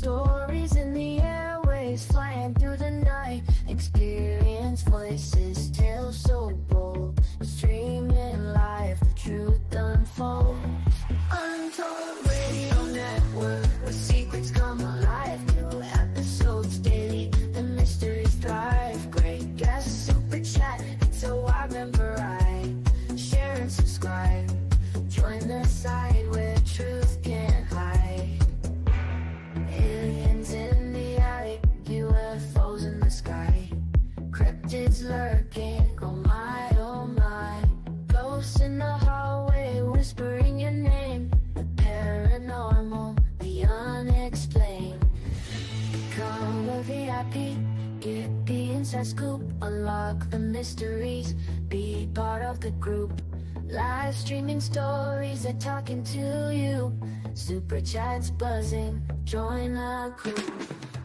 stories in the airways, flying through the night. Experience voices, tales so bold. Streaming live, the truth unfolds. Untold Radio Network, where secrets come alive. New episodes daily, the mysteries thrive. Great guests, super chat, so I remember I share and subscribe. Join the side where truth can't hide. Aliens in the attic, UFOs in the sky. Cryptids lurking, oh my, oh my. Ghosts in the hallway, whispering your name. The paranormal, the unexplained. Become a VIP, get the inside scoop. Unlock the mysteries, be part of the group. Live streaming stories, they're talking to you. Super chats buzzing, join the crew.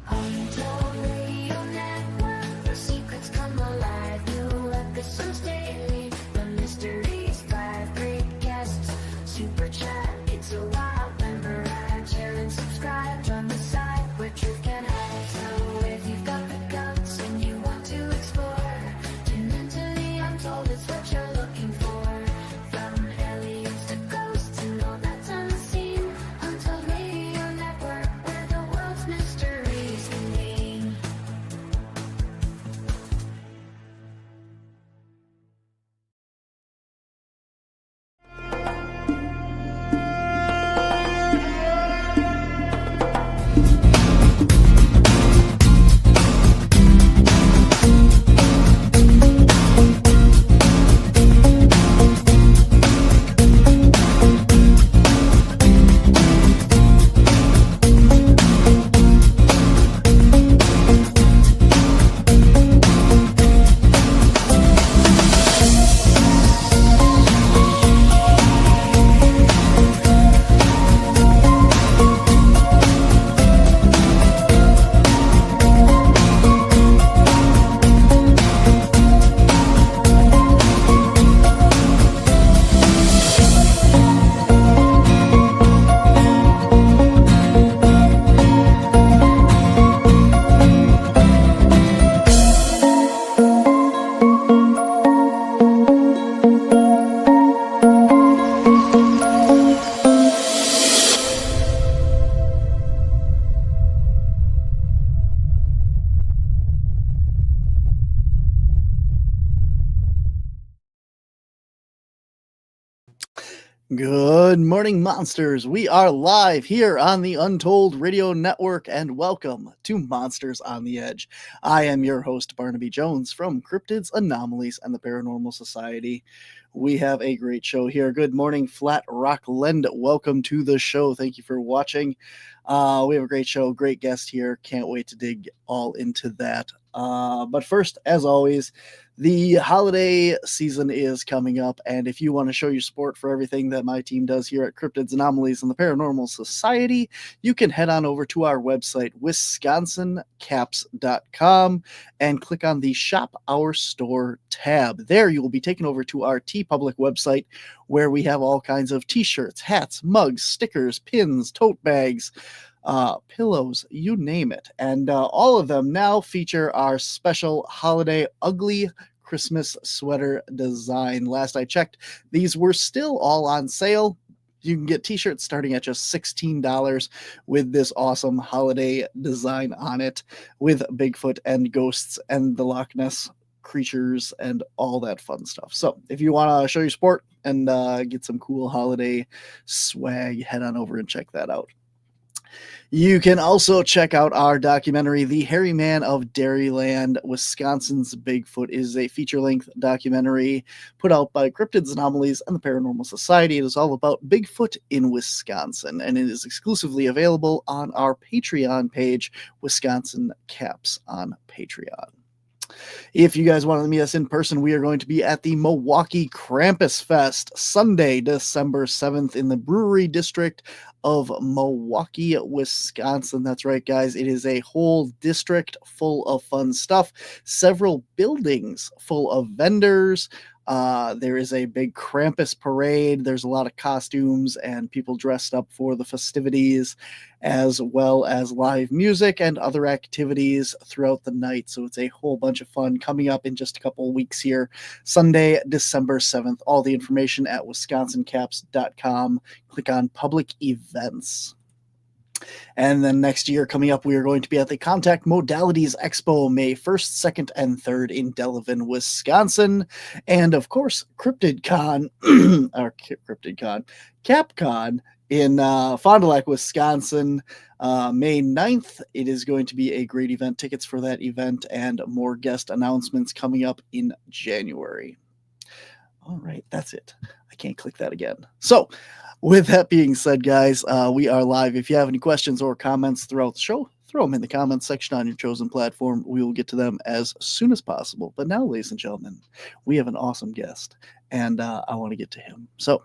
Untold Radio Network, where secrets come alive. New episodes daily, the mysteries thrive. Great guests, super chat, it's a wild member. Share and subscribe, join the side where truth can hide. So if you've got the guts and you want to explore, tune into the untold, it's what you're looking for. From aliens to ghosts and all that's unseen. Untold Radio Network, where the world's mysteries convene. Good morning, monsters. We are live here on the Untold Radio Network, and welcome to Monsters on the Edge. I am your host, Barnaby Jones, from Cryptids, Anomalies, and the Paranormal Society. We have a great show here. Good morning, Flat Rock Lend. Welcome to the show. Thank you for watching. We have a great show, great guest here. Can't wait to dig all into that. But first, as always, the holiday season is coming up, and if you want to show your support for everything that my team does here at Cryptids, Anomalies, and the Paranormal Society, you can head on over to our website, wisconsincaps.com, and click on the Shop Our Store tab. There you will be taken over to our TeePublic website, where we have all kinds of t-shirts, hats, mugs, stickers, pins, tote bags, pillows, you name it. And all of them now feature our special holiday ugly Christmas sweater design. Last I checked, these were still all on sale. You can get t-shirts starting at just $16 with this awesome holiday design on it, with Bigfoot and ghosts and the Loch Ness creatures and all that fun stuff. So if you want to show your support and get some cool holiday swag, head on over and check that out. You can also check out our documentary, The Hairy Man of Dairyland, Wisconsin's Bigfoot. It is a feature-length documentary put out by Cryptids, Anomalies, and the Paranormal Society. It is all about Bigfoot in Wisconsin, and it is exclusively available on our Patreon page, Wisconsin Caps on Patreon. If you guys want to meet us in person, we are going to be at the Milwaukee Krampus Fest Sunday, December 7th in the Brewery District of Milwaukee, Wisconsin. That's right, guys. It is a whole district full of fun stuff, several buildings full of vendors, There is a big Krampus parade. There's a lot of costumes and people dressed up for the festivities, as well as live music and other activities throughout the night. So it's a whole bunch of fun coming up in just a couple of weeks here. Sunday, December 7th. All the information at wisconsincaps.com. Click on public events. And then next year coming up, we are going to be at the Contact Modalities Expo, May 1st, 2nd, and 3rd in Delavan, Wisconsin. And of course, CryptidCon, or CryptidCon, CapCon in Fond du Lac, Wisconsin, May 9th. It is going to be a great event. Tickets for that event and more guest announcements coming up in January. All right, that's it. I can't click that again. So, with that being said, guys, we are live. If you have any questions or comments throughout the show, throw them in the comments section on your chosen platform. We will get to them as soon as possible. But now, ladies and gentlemen, we have an awesome guest, and I want to get to him. So,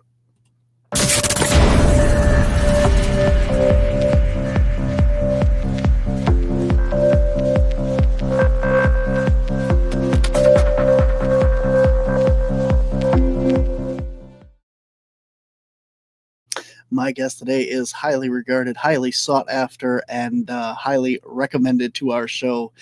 my guest today is highly regarded, highly sought after, and highly recommended to our show.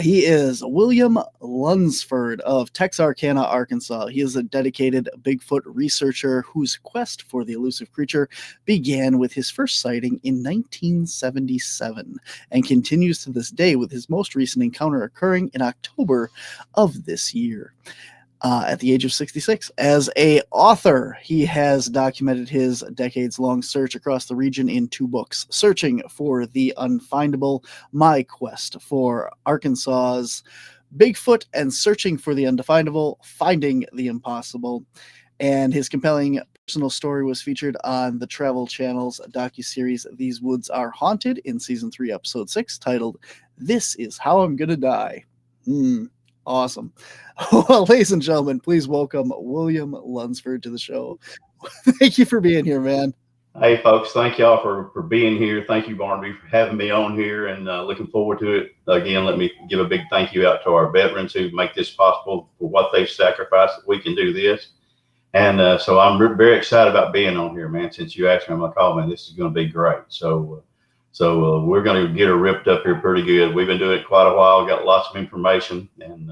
He is William Lunsford of Texarkana, Arkansas. He is a dedicated Bigfoot researcher whose quest for the elusive creature began with his first sighting in 1977 and continues to this day, with his most recent encounter occurring in October of this year. At the age of 66. As an author, he has documented his decades-long search across the region in 2 books, Searching for the Unfindable, My Quest for Arkansas's Bigfoot and Searching for the Undefinable, Finding the Impossible. And his compelling personal story was featured on the Travel Channel's docuseries These Woods Are Haunted in Season 3, Episode 6, titled This Is How I'm Gonna Die. Awesome. Well, ladies and gentlemen, please welcome William Lunsford to the show. Thank you for being here, man. Hey, folks. Thank y'all for being here. Thank you, Barnaby, for having me on here, and looking forward to it. Again, let me give a big thank you out to our veterans who make this possible, for what they've sacrificed that we can do this. And so I'm very excited about being on here, man. Since you asked me on my call, man, this is going to be great. So we're going to get her ripped up here pretty good. We've been doing it quite a while, got lots of information, and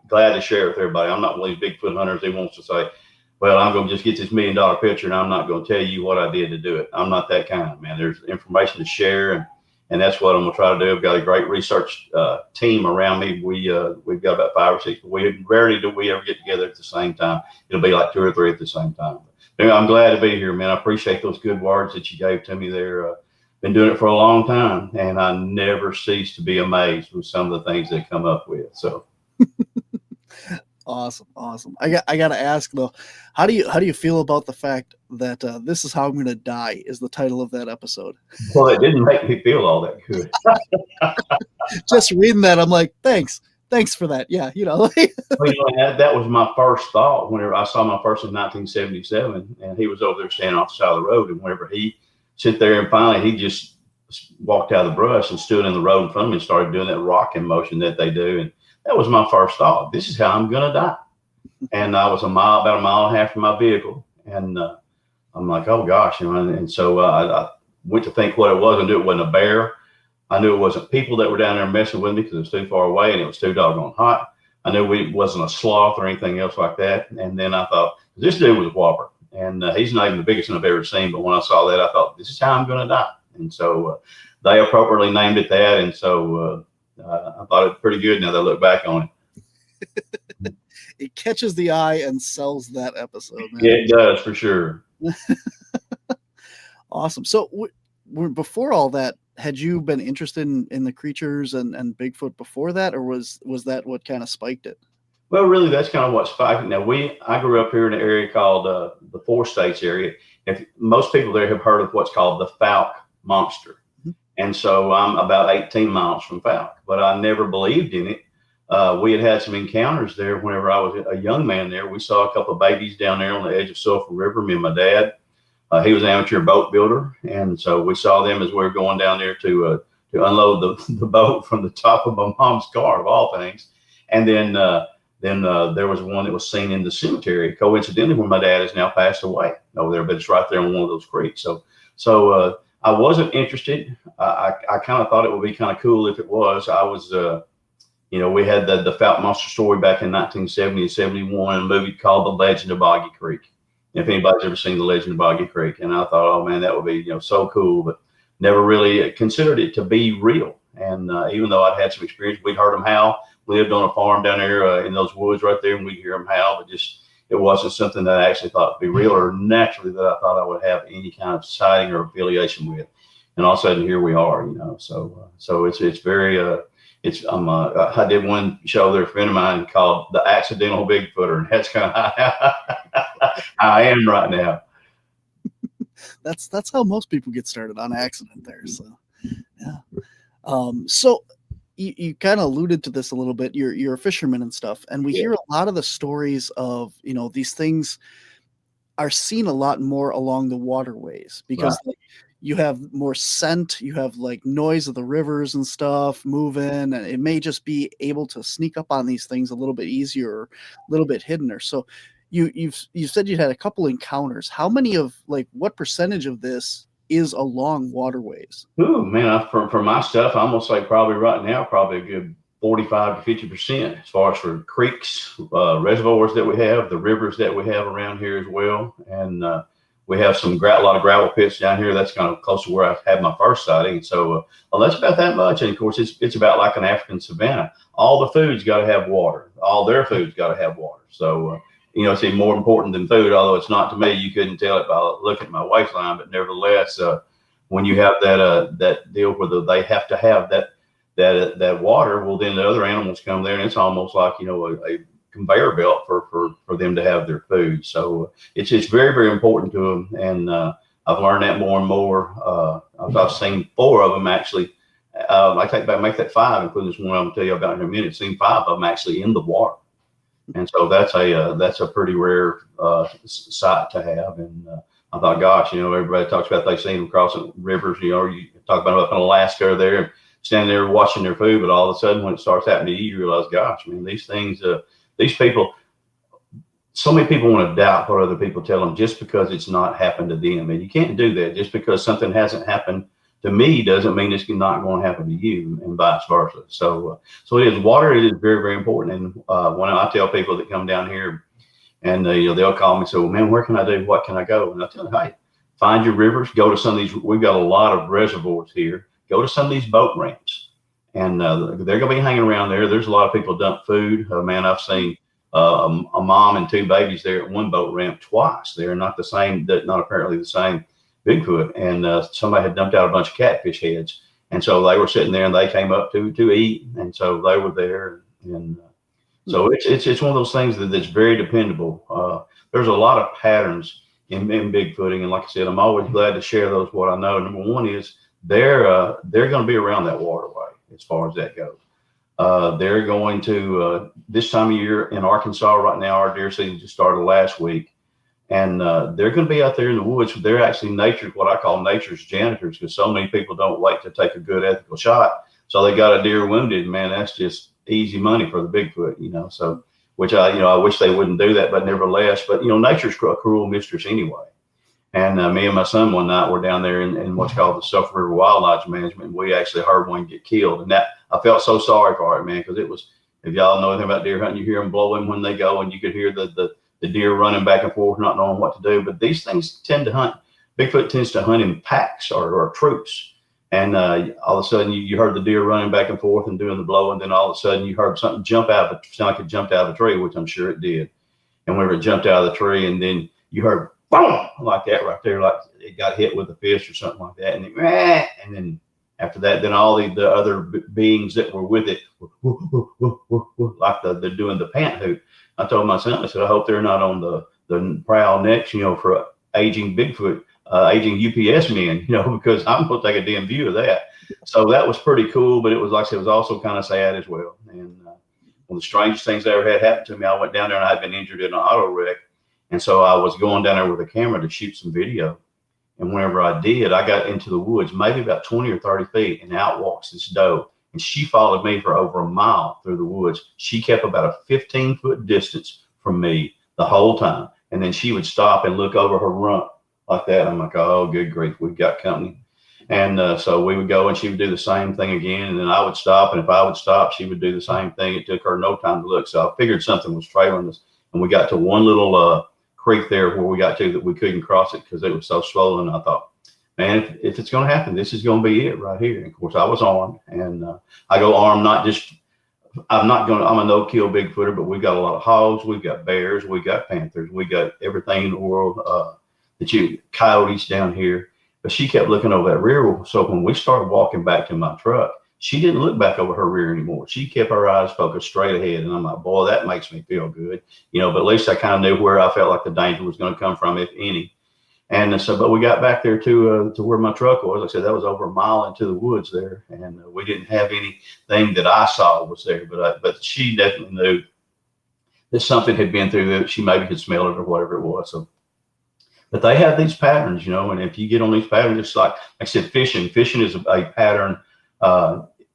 glad to share it with everybody. I'm not one of these Bigfoot hunters who wants to say, well, I'm going to just get this $1 million picture and I'm not going to tell you what I did to do it. I'm not that kind of man. There's information to share, and that's what I'm going to try to do. I've got a great research team around me. We've got about 5 or 6, but rarely do we ever get together at the same time. It'll be like 2 or 3 at the same time. But anyway, I'm glad to be here, man. I appreciate those good words that you gave to me there. Been doing it for a long time, and I never cease to be amazed with some of the things they come up with. So, awesome. I got to ask though, how do you feel about the fact that This Is How I'm Gonna Die is the title of that episode? Well, it didn't make me feel all that good. Just reading that, I'm like, thanks for that. Yeah, Well, that was my first thought whenever I saw my first in 1977, and he was over there standing off the side of the road, and whenever he sit there, and finally he just walked out of the brush and stood in the road in front of me and started doing that rocking motion that they do. And that was my first thought. This is how I'm going to die. And I was about a mile and a half from my vehicle. And I'm like, oh gosh. And so I went to think what it was. I knew it wasn't a bear. I knew it wasn't people that were down there messing with me because it was too far away and it was too doggone hot. I knew it wasn't a sloth or anything else like that. And then I thought, this dude was a whopper. And he's not even the biggest one I've ever seen. But when I saw that, I thought, this is how I'm going to die. And so they appropriately named it that. And so I thought it was pretty good now that I look back on it. It catches the eye and sells that episode, man. Yeah, it does, for sure. Awesome. So before all that, had you been interested in the creatures and Bigfoot before that, or was that what kind of spiked it? Well, really, that's kind of what spiked it. Now, I grew up here in an area called the 4 States area. If most people there have heard of what's called the Fouke monster. Mm-hmm. And so I'm about 18 miles from Fouke, but I never believed in it. We had some encounters there whenever I was a young man there. We saw a couple of babies down there on the edge of Sulphur River, me and my dad. He was an amateur boat builder. And so we saw them as we were going down there to unload the boat from the top of my mom's car, of all things. And then Then there was one that was seen in the cemetery, coincidentally, when my dad has now passed away over there, but it's right there on one of those creeks. So I wasn't interested. I kind of thought it would be kind of cool if it was. I was, we had the Fount Monster story back in 1970 and 71, a movie called The Legend of Boggy Creek. If anybody's ever seen The Legend of Boggy Creek, and I thought, oh man, that would be so cool, but never really considered it to be real. And even though I'd had some experience, we'd heard them howl. Lived on a farm down there in those woods right there, and we'd hear them howl, but it wasn't something that I actually thought would be real, or naturally that I thought I would have any kind of sighting or affiliation with. And all of a sudden, here we are, So it's very I did one show there, a friend of mine called The Accidental Bigfooter, and that's kind of how I am right now. That's how most people get started, on accident there. So yeah. So you kind of alluded to this a little bit. You're a fisherman and stuff, and we hear a lot of the stories of these things are seen a lot more along the waterways, because you have more scent, you have like noise of the rivers and stuff moving, and it may just be able to sneak up on these things a little bit easier, or a little bit hidden. So you said you had a couple encounters. How many of, like, what percentage of this is along waterways? Ooh, man, for my stuff, I almost say probably right now, probably a good 45 to 50% as far as for creeks, reservoirs that we have, the rivers that we have around here as well. And we have a lot of gravel pits down here. That's kind of close to where I had my first sighting. And so that's about that much. And of course, it's about like an African savanna. All the food's got to have water. All their food's got to have water. So, it's even more important than food, although it's not to me. You couldn't tell it by looking at my waistline, but nevertheless, when you have that deal where they have to have that water, well, then the other animals come there, and it's almost like a conveyor belt for them to have their food. So it's very, very important to them, and I've learned that more and more. I've seen 4 of them actually. Make that 5, including this one I'm gonna tell you about in a minute. Seen 5 of them actually in the water. And so that's a pretty rare sight to have. And I thought, gosh, everybody talks about they've seen them crossing rivers. You talk about up in Alaska there, and standing there watching their food, but all of a sudden when it starts happening to you, you realize, gosh, man, these things, these people, so many people want to doubt what other people tell them just because it's not happened to them. And you can't do that. Just because something hasn't happened to me doesn't mean it's not going to happen to you, and vice versa. So it is water. It is very, very important. And when I tell people that come down here, and they'll call me and say, well, man, where can I do? What can I go? And I tell them, hey, find your rivers. Go to some of these. We've got a lot of reservoirs here. Go to some of these boat ramps, and they're going to be hanging around there. There's a lot of people dump food. Man, I've seen a mom and 2 babies there at one boat ramp twice. They're not the same. Not apparently the same Bigfoot, and somebody had dumped out a bunch of catfish heads, and so they were sitting there, and they came up to eat, and so they were there, and so it's one of those things that's very dependable. There's a lot of patterns in Bigfooting, and like I said, I'm always glad to share those what I know. Number one is they're going to be around that waterway as far as that goes. They're going to this time of year in Arkansas right now. Our deer season just started last week. And they're going to be out there in the woods. They're actually what I call nature's janitors, because so many people don't wait to take a good ethical shot. So they got a deer wounded, man, that's just easy money for the Bigfoot, So, which I wish they wouldn't do that, but nevertheless, but nature's a cruel mistress anyway. And me and my son one night were down there in what's called the Suffolk River Wildlife Management, and we actually heard one get killed. And that I felt so sorry for it, man, because it was, if y'all know anything about deer hunting, you hear them blowing when they go, and you could hear the deer running back and forth, not knowing what to do. But these things tend to hunt. Bigfoot tends to hunt in packs or troops. And all of a sudden you heard the deer running back and forth and doing the blow. And then all of a sudden you heard something jump out of it. Sound like it jumped out of the tree, which I'm sure it did. And whenever it jumped out of the tree, and then you heard boom, like that right there, like it got hit with a fist or something like that. And then after that, then all the other beings that were with it, like they're doing the pant hoot. I told my son, I said, I hope they're not on the prowl next, for aging Bigfoot, aging UPS men, because I'm going to take a damn view of that. So that was pretty cool, but it was, like I said, it was also kind of sad as well. And one of the strangest things that ever had happened to me, I went down there and I had been injured in an auto wreck. And so I was going down there with a camera to shoot some video. And whenever I did, I got into the woods, maybe about 20 or 30 feet, and out walks this doe. and she followed me for over a mile through the woods. She kept about a 15-foot distance from me the whole time, and then she would stop and look over her rump like that. I'm like, oh, good grief, we've got company. And so we would go, and she would do the same thing again, and then I would stop, and if I would stop, she would do the same thing. It took her no time to look, so I figured something was trailing us, and we got to one little creek there where we got to that we couldn't cross it because it was so swollen. I thought, man, if it's going to happen, this is going to be it right here. And of course, I was armed, and I go armed, not just, I'm a no-kill Bigfooter, but we've got a lot of hogs, we've got bears, we've got panthers, we got everything in the world, coyotes down here. But she kept looking over that rear. So when we started walking back to my truck, she didn't look back over her rear anymore. She kept her eyes focused straight ahead. And I'm like, boy, that makes me feel good. But at least I kind of knew where I felt like the danger was going to come from, if any. And so, but we got back there to where my truck was. Like I said, that was over a mile into the woods there. And we didn't have anything that I saw was there. But she definitely knew that something had been through there. She maybe could smell it or whatever it was. So, but they have these patterns, and if you get on these patterns, it's like I said, fishing. Fishing is a pattern.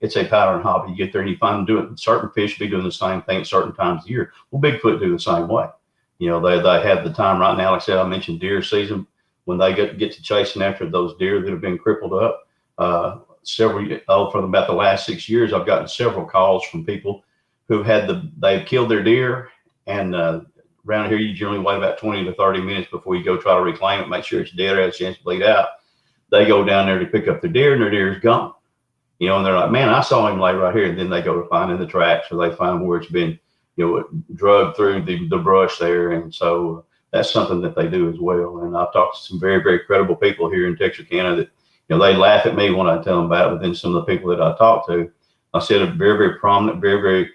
It's a pattern hobby. You get there and you find them doing, certain fish be doing the same thing at certain times of year. Well, Bigfoot do the same way. They have the time right now. Like I said, I mentioned deer season, when they get to chasing after those deer that have been crippled up. For about the last 6 years, I've gotten several calls from people who they've killed their deer, and around here, you generally wait about 20 to 30 minutes before you go try to reclaim it, make sure it's dead or has a chance to bleed out. They go down there to pick up their deer, and their deer is gone. And they're like, man, I saw him lay right here. And then they go to finding the tracks, or they find where it's been, drugged through the brush there. And so that's something that they do as well. And I've talked to some very, very credible people here in Texarkana that, they laugh at me when I tell them about it. But then some of the people that I talk to, I said, are very, very prominent, very, very,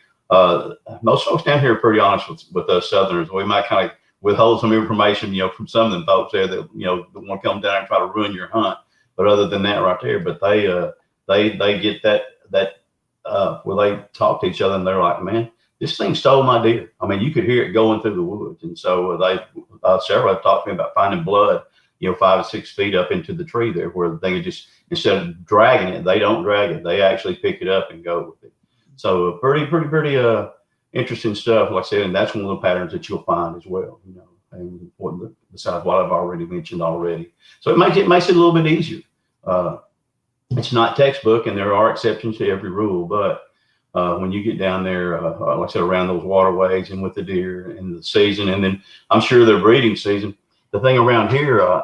most folks down here are pretty honest with us Southerners. We might kind of withhold some information, from some of them folks there that, that want to come down and try to ruin your hunt. But other than that right there, but they get that where they talk to each other and they're like, man, this thing stole my deer. I mean, you could hear it going through the woods. And so several have talked to me about finding blood, 5 or 6 feet up into the tree there, where they could just, instead of dragging it, they don't drag it. They actually pick it up and go with it. So pretty interesting stuff, like I said, and that's one of the patterns that you'll find as well, and besides what I've already mentioned already. So it makes it a little bit easier. It's not textbook, and there are exceptions to every rule, but when you get down there, like I said, around those waterways and with the deer and the season, and then I'm sure their breeding season, the thing around here,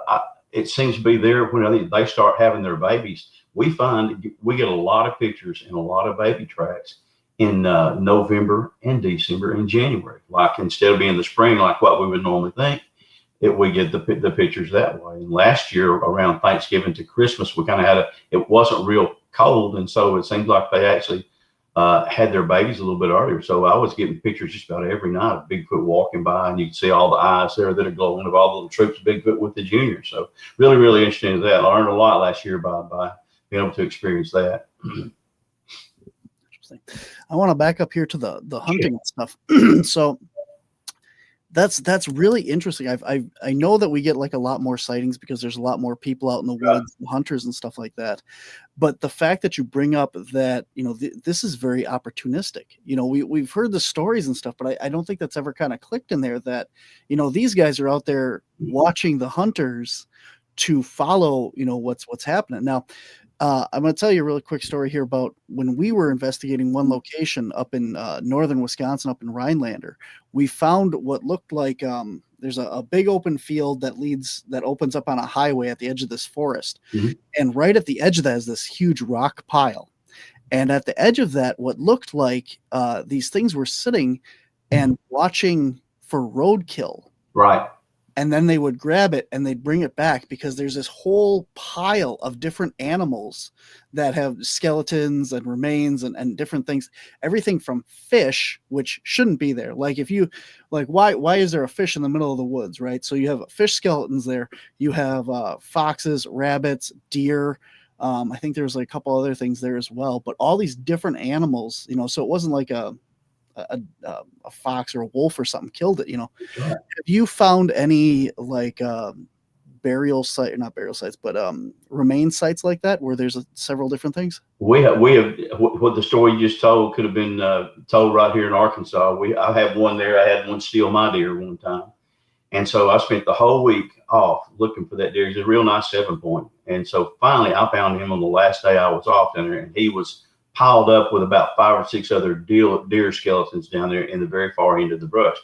it seems to be there when they start having their babies. We get a lot of pictures and a lot of baby tracks in November and December and January. Like, instead of being the spring, like what we would normally think, we get the pictures that way. And last year around Thanksgiving to Christmas, we kind of it wasn't real cold. And so it seems like they actually had their babies a little bit earlier. So I was getting pictures just about every night of Bigfoot walking by, and you can see all the eyes there that are glowing of all the little troops of Bigfoot with the juniors. So really, really interesting as that. I learned a lot last year by being able to experience that. Interesting. I want to back up here to the hunting stuff. So that's really interesting. I know that we get like a lot more sightings because there's a lot more people out in the woods, hunters and stuff like that. But the fact that you bring up that, this is very opportunistic. We've heard the stories and stuff, but I don't think that's ever kind of clicked in there that, these guys are out there watching the hunters to follow, what's happening. Now, I'm going to tell you a really quick story here about when we were investigating one location up in northern Wisconsin, up in Rhinelander. We found what looked like there's a big open field that opens up on a highway at the edge of this forest. Mm-hmm. And right at the edge of that is this huge rock pile. And at the edge of that, what looked like these things were sitting and watching for roadkill. Right. And then they would grab it and they'd bring it back because there's this whole pile of different animals that have skeletons and remains and different things, everything from fish, which shouldn't be there. Like why is there a fish in the middle of the woods, right? So you have fish skeletons there. You have foxes, rabbits, deer. I think there's like a couple other things there as well, but all these different animals, so it wasn't like a fox or a wolf or something killed it. Sure. Have you found any burial site, not burial sites, but remain sites like that where there's several different things? We have what the story you just told could have been told right here in Arkansas. I have one there. I had one steal my deer one time. And so I spent the whole week off looking for that deer. He's a real nice 7-point. And so finally I found him on the last day I was off down there, and he was piled up with about 5 or 6 other deer skeletons down there in the very far end of the brush.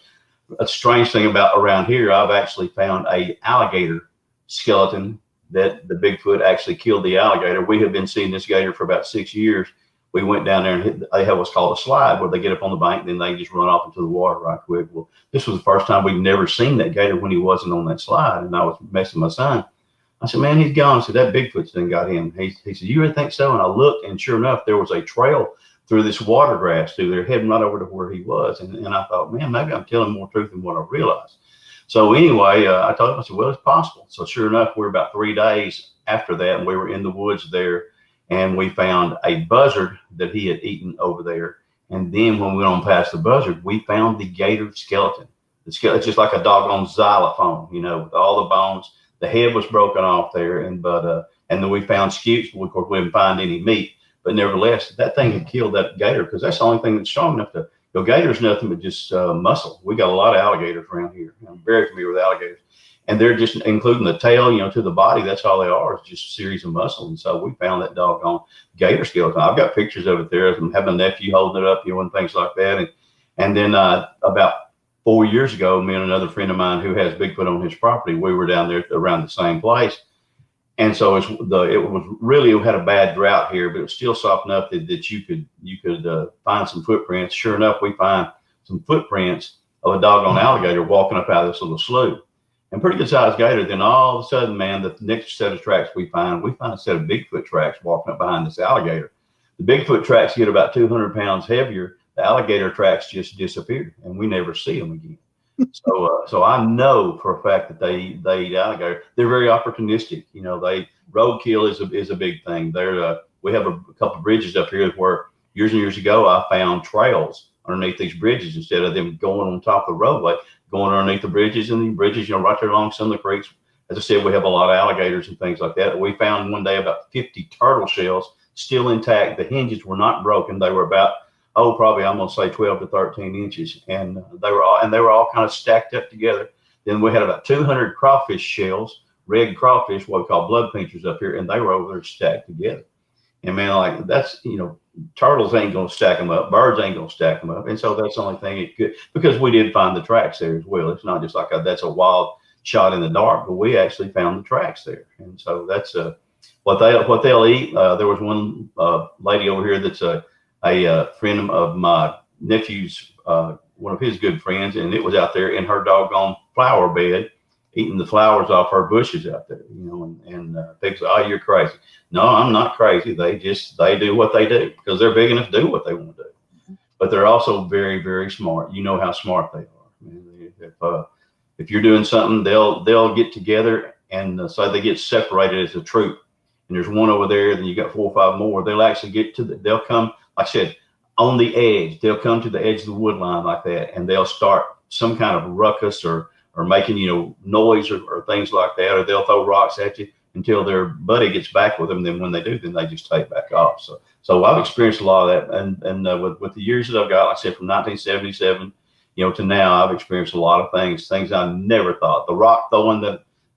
A strange thing about around here, I've actually found a alligator skeleton that the Bigfoot actually killed the alligator. We have been seeing this gator for about 6 years. We went down there and they have what's called a slide where they get up on the bank, then they just run off into the water right quick. Well, this was the first time we'd never seen that gator when he wasn't on that slide. And I was messing my son. I said, man, he's gone. I said, that Bigfoot's done got him. He said, you really think so? And I looked, and sure enough, there was a trail through this water grass through there, heading right over to where he was. And I thought, man, maybe I'm telling more truth than what I realized. So anyway, I told him, I said, well, it's possible. So sure enough, we're about 3 days after that, and we were in the woods there. And we found a buzzard that he had eaten over there. And then when we went on past the buzzard, we found the gator skeleton. The skeleton, just like a doggone xylophone, you know, with all the bones. The head was broken off there, and then we found scutes. Of course, we didn't find any meat, but nevertheless, that thing had killed that gator, because that's the only thing that's strong enough to. Gator's nothing but just muscle. We got a lot of alligators around here. I'm very familiar with alligators. And they're just, including the tail, you know, to the body, that's all they are, is just a series of muscle. And so we found that doggone gator skeleton. I've got pictures of it there. I have my nephew holding it up, you know, and things like that. And then about 4 years ago, me and another friend of mine who has Bigfoot on his property, we were down there around the same place. And so it had a bad drought here, but it was still soft enough that you could find some footprints. Sure enough, we find some footprints of a doggone alligator walking up out of this little slough. And pretty good sized gator. Then all of a sudden, man, the next set of tracks we find a set of Bigfoot tracks walking up behind this alligator. The Bigfoot tracks get about 200 pounds heavier. The alligator tracks just disappear, and we never see them again. So I know for a fact that they eat alligator. They're very opportunistic. You know, roadkill is a big thing. We have a couple of bridges up here where years and years ago I found trails underneath these bridges instead of them going on top of the roadway. Going underneath the bridges, and the bridges, you know, right there along some of the creeks. As I said, we have a lot of alligators and things like that. We found one day about 50 turtle shells still intact. The hinges were not broken. They were about, probably I'm gonna say 12 to 13 inches, and they were all kind of stacked up together. Then we had about 200 crawfish shells, red crawfish, what we call blood pinchers up here, and they were over there stacked together. And man, like that's, you know, turtles ain't gonna stack them up, birds ain't gonna stack them up, and so that's the only thing it could, because we did find the tracks there as well. It's not just like that's a wild shot in the dark, but we actually found the tracks there, and so that's what they'll eat. There was one lady over here that's a friend of my nephew's, one of his good friends, and it was out there in her doggone flower bed, eating the flowers off her bushes out there, you know, and people say, oh, you're crazy. No, I'm not crazy. They do what they do because they're big enough to do what they want to do. But they're also very, very smart. You know how smart they are. I mean, if you're doing something, they'll get together and so they get separated as a troop. And there's one over there, then you got 4 or 5 more. They'll actually they'll come, like I said, on the edge. They'll come to the edge of the wood line like that, and they'll start some kind of ruckus or making, you know, noise or things like that, or they'll throw rocks at you until their buddy gets back with them. Then when they do, then they just take back off. So I've experienced a lot of that, and with the years that I've got, like I said, from 1977, you know, to now, I've experienced a lot of things I never thought. The rock throwing,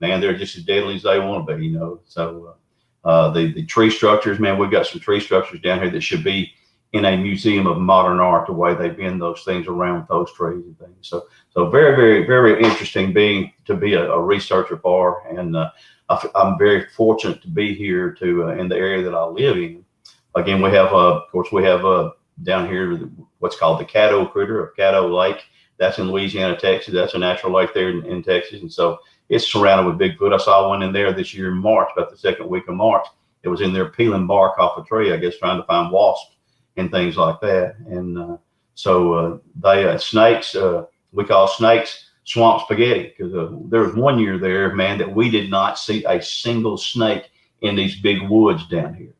man, they're just as deadly as they want to be, you know. So the tree structures, man, we've got some tree structures down here that should be in a museum of modern art, the way they bend those things around those trees and things. So very, very, very interesting to be a researcher for, and I'm very fortunate to be here in the area that I live in. Again, we have, of course, down here what's called the Caddo Critter of Caddo Lake. That's in Louisiana, Texas. That's a natural lake there in Texas, and so it's surrounded with Bigfoot. I saw one in there this year in March, about the second week of March. It was in there peeling bark off a tree, I guess, trying to find wasps and things like that. And so snakes, we call snakes swamp spaghetti, because there was one year there, man, that we did not see a single snake in these big woods down here.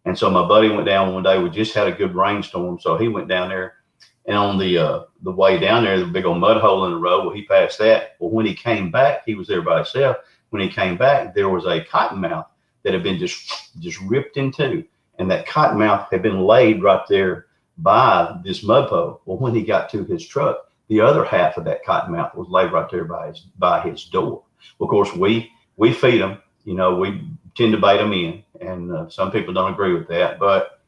And so my buddy went down one day. We just had a good rainstorm, so he went down there, and on the way down there, the big old mud hole in the road, well, he passed that. Well, when he came back, he was there by himself. when he came back, there was a cottonmouth that had been just ripped in two. And that cottonmouth had been laid right there by this mud pole. Well, when he got to his truck, the other half of that cottonmouth was laid right there by his door. Of course, we feed them. You know, we tend to bait them in, and some people don't agree with that. But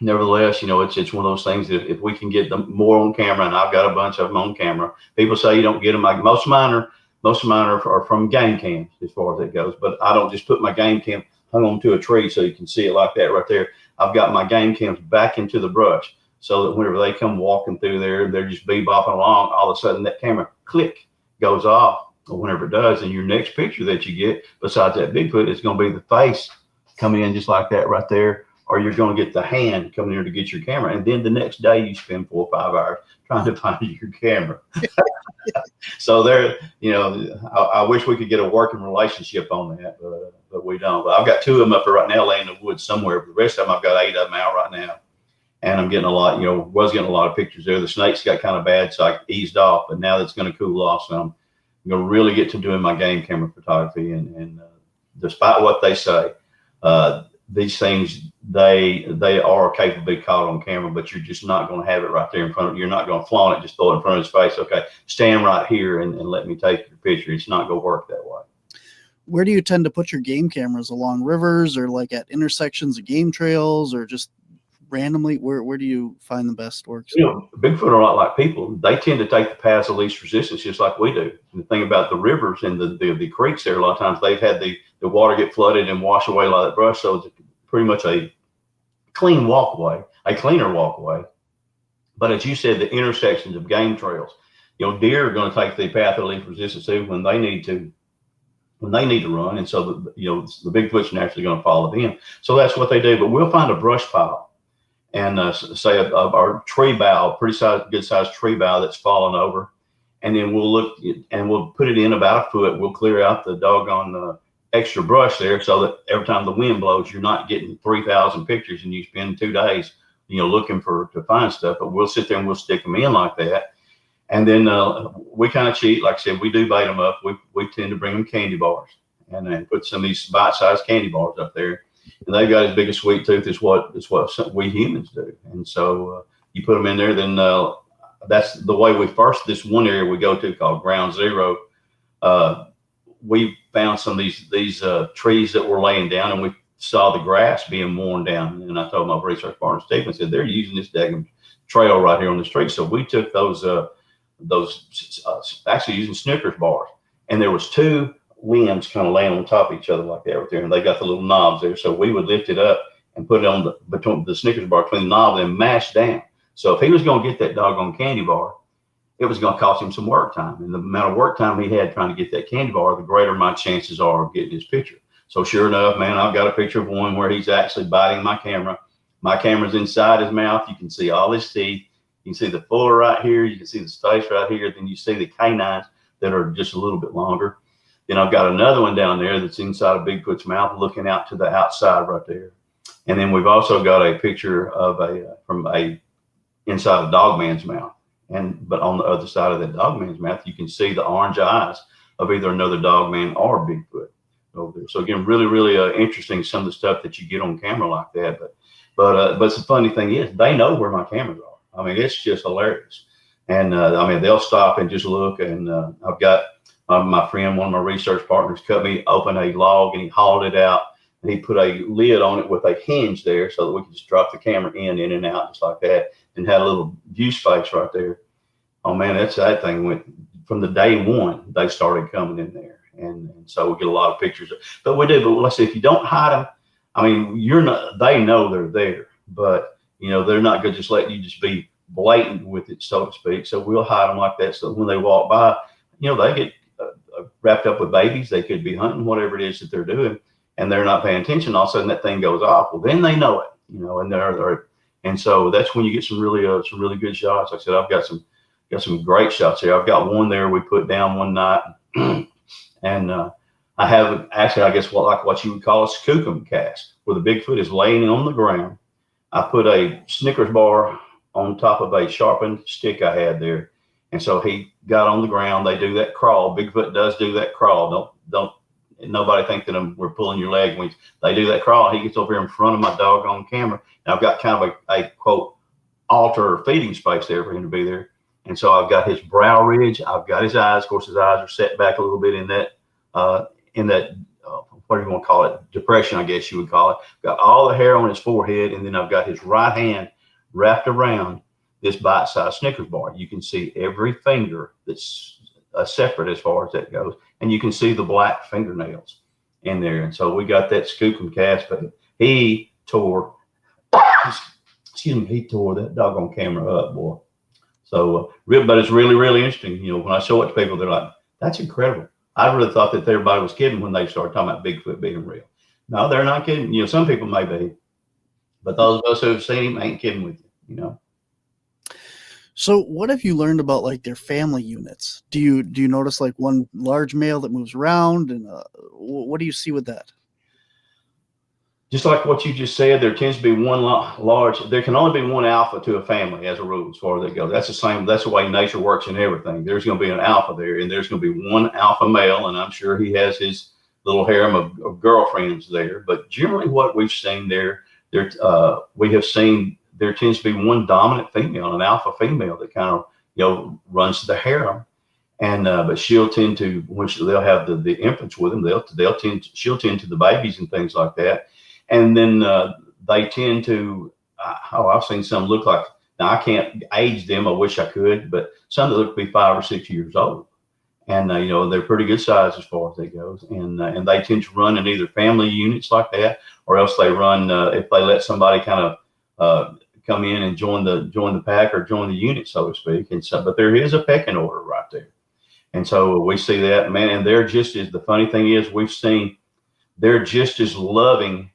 nevertheless, you know, it's one of those things that if we can get them more on camera, and I've got a bunch of them on camera. People say you don't get them. Like most of mine are from game cams as far as it goes. But I don't just put my game cam hung onto a tree so you can see it like that right there. I've got my game cams back into the brush so that whenever they come walking through there, they're just bebopping along. All of a sudden, that camera click goes off. Or whenever it does, and your next picture that you get, besides that Bigfoot, is going to be the face coming in just like that right there, or you're going to get the hand coming in to get your camera. And then the next day, you spend 4 or 5 hours trying to find your camera. So there, you know, I wish we could get a working relationship on that, but we don't. But I've got 2 of them up there right now laying in the woods somewhere. But the rest of them, I've got 8 of them out right now. And I'm getting a lot, you know, was getting a lot of pictures there. The snakes got kind of bad, so I eased off. But now that's going to cool off some. I'm going to really get to doing my game camera photography, and despite what they say, these things, they are capable of being caught on camera, but you're just not going to have it right there in front of you. You're not going to flaunt it, just throw it in front of his face. Okay, stand right here and let me take your picture. It's not going to work that way. Where do you tend to put your game cameras? Along rivers, or like at intersections of game trails, or just randomly? Where do you find the best works? You know, Bigfoot are a lot like people. They tend to take the paths of least resistance, just like we do. And the thing about the rivers and the creeks there, a lot of times they've had the water get flooded and wash away a lot of that brush. So it's pretty much a clean walkway, a cleaner walkway. But as you said, the intersections of game trails, you know, deer are going to take the path of least resistance too when they need to run. And so, you know, the Bigfoot's naturally going to follow them. So that's what they do. But we'll find a brush pile. And say our tree bough, good sized tree bough that's fallen over, and then we'll look and we'll put it in about a foot. We'll clear out the doggone extra brush there, so that every time the wind blows, you're not getting 3,000 pictures, and you spend 2 days, you know, looking to find stuff. But we'll sit there and we'll stick them in like that, and then we kind of cheat. Like I said, we do bait them up. We tend to bring them candy bars, and then put some of these bite-sized candy bars up there. And they've got as big a sweet tooth as what we humans do. And so you put them in there, then that's the way this one area we go to called Ground Zero. We found some of these trees that were laying down, and we saw the grass being worn down. And I told my research partner, Steve, I said, they're using this daggum trail right here on the street. So we took those actually using Snickers bars, and there was 2 limbs kind of laying on top of each other like that right there, and they got the little knobs there. So we would lift it up and put it on between the Snickers bar between the knob and mash down. So if he was going to get that doggone candy bar, it was going to cost him some work time, and the amount of work time he had trying to get that candy bar, the greater my chances are of getting his picture. So sure enough, man, I've got a picture of one where he's actually biting my camera. My camera's inside his mouth. You can see all his teeth. You can see the fuller right here. You can see the space right here. Then you see the canines that are just a little bit longer. Then I've got another one down there that's inside of Bigfoot's mouth, looking out to the outside right there. And then we've also got a picture of from inside a dogman's mouth. But on the other side of that dogman's mouth, you can see the orange eyes of either another dogman or Bigfoot over there. So again, really, really interesting, some of the stuff that you get on camera like that. But the funny thing is, they know where my cameras are. I mean, it's just hilarious. And I mean, they'll stop and just look. And I've got my friend, one of my research partners, cut me open a log, and he hauled it out, and he put a lid on it with a hinge there so that we could just drop the camera in and out just like that, and had a little view space right there. Oh man, that thing went from the day one. They started coming in there, and so we get a lot of pictures. But we do. But let's say if you don't hide them, I mean, they know they're there, but you know they're not going to just let you just be blatant with it, so to speak. So we'll hide them like that, so when they walk by, you know, they get wrapped up with babies. They could be hunting, whatever it is that they're doing, and they're not paying attention. All of a sudden that thing goes off. Well, then they know it, you know, and so that's when you get some really good shots. Like I said, I've got some great shots here. I've got one there we put down one night, and I have actually, I guess, what you would call a skookum cast, where the Bigfoot is laying on the ground. I put a Snickers bar on top of a sharpened stick I had there, And so he got on the ground. They do that crawl. Bigfoot does do that crawl. Don't nobody think that we're pulling your leg. When they do that crawl, he gets over here in front of my dog on camera. And I've got kind of a quote altar or feeding space there for him to be there. And so I've got his brow ridge. I've got his eyes. Of course, his eyes are set back a little bit in that what do you want to call it? Depression, I guess you would call it. Got all the hair on his forehead, and then I've got his right hand wrapped around this bite-sized Snickers bar. You can see every finger that's separate as far as that goes, and you can see the black fingernails in there. And so we got that scoop and cast, but he tore that doggone camera up, boy. So, but it's really, really interesting. You know, when I show it to people, they're like, "That's incredible." I really thought that everybody was kidding when they started talking about Bigfoot being real. No, they're not kidding. You know, some people may be, but those of us who have seen him ain't kidding with you. You know. So what have you learned about like their family units? Do you notice like one large male that moves around, and what do you see with that? Just like what you just said, there tends to be one large. There can only be one alpha to a family as a rule, as far as they go. That's the same. That's the way nature works in everything. There's going to be an alpha there, and there's going to be one alpha male, and I'm sure he has his little harem of girlfriends there. But generally, what we've seen we have seen there tends to be one dominant female, an alpha female that kind of runs the harem, and but she'll tend to when they'll have the infants with them, she'll tend to the babies and things like that. And then they tend to, I've seen some look like, now I can't age them, I wish I could, but some that look to be 5 or 6 years old. And, they're pretty good size as far as they go. And they tend to run in either family units like that, or else they run, if they let somebody kind of come in and join the pack or join the unit, so to speak. And so, but there is a pecking order right there. And so we see that, man, and they're just as, the funny thing is we've seen, they're just as loving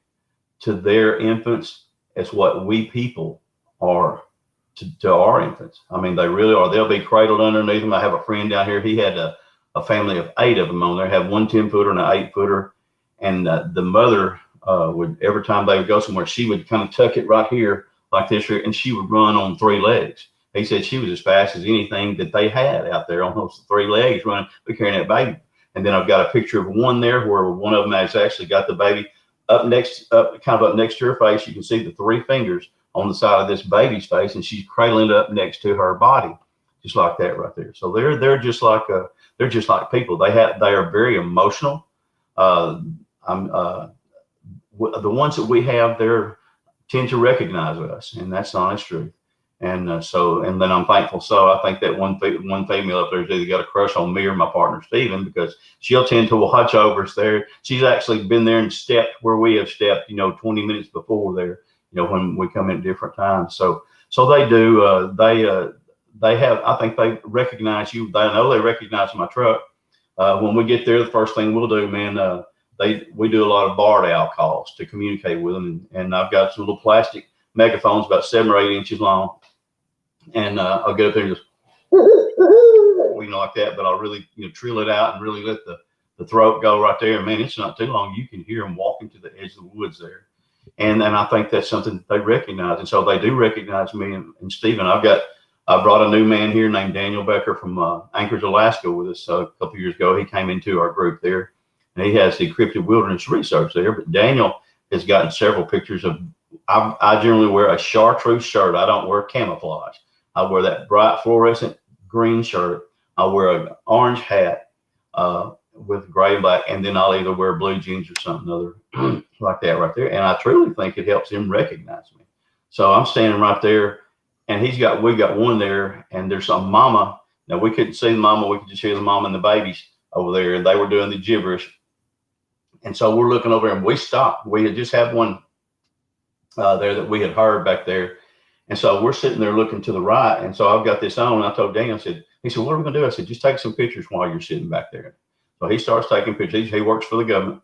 to their infants as what we people are to our infants. I mean, they really are. They'll be cradled underneath them. I have a friend down here. He had a family of 8 of them on there. Have one 10-footer and an 8-footer. And the mother would, every time they would go somewhere, she would kind of tuck it right here like this here, and she would run on 3 legs. He said she was as fast as anything that they had out there on those 3 legs running, carrying that baby. And then I've got a picture of one there where one of them has actually got the baby up next to her face. You can see the 3 fingers on the side of this baby's face, and she's cradling it up next to her body, just like that right there. So they're just like people. They are very emotional. The ones that we have there tend to recognize us, and that's the honest truth. And then I'm thankful. So I think that one female up there's either got a crush on me or my partner Stephen, because she'll tend to watch over us there. She's actually been there and stepped where we have stepped, 20 minutes before there, when we come in at different times. So they do. They have. I think they recognize you. They know they recognize my truck. When we get there, the first thing we'll do, man, we do a lot of barred owl calls to communicate with them, and I've got some little plastic megaphones about 7 or 8 inches long. And I'll get up there and just, like that, but I'll really, trill it out and really let the throat go right there. And man, it's not too long. You can hear them walking to the edge of the woods there. And I think that's something that they recognize. And so they do recognize me and Stephen. I brought a new man here named Daniel Becker from Anchorage, Alaska with us a couple of years ago. He came into our group there, and he has the Encrypted Wilderness Research there. But Daniel has gotten several pictures of, I generally wear a chartreuse shirt. I don't wear camouflage. I wear that bright fluorescent green shirt. I wear an orange hat with gray and black, and then I'll either wear blue jeans or something other like that right there. And I truly think it helps him recognize me. So I'm standing right there, and we got one there, and there's a mama. Now we couldn't see the mama, we could just hear the mama and the babies over there, and they were doing the gibberish. And so we're looking over, and we stopped. We had just had one there that we had heard back there. And so we're sitting there looking to the right. And so I've got this on. I told Daniel, he said, what are we going to do? I said, just take some pictures while you're sitting back there. So he starts taking pictures. He works for the government.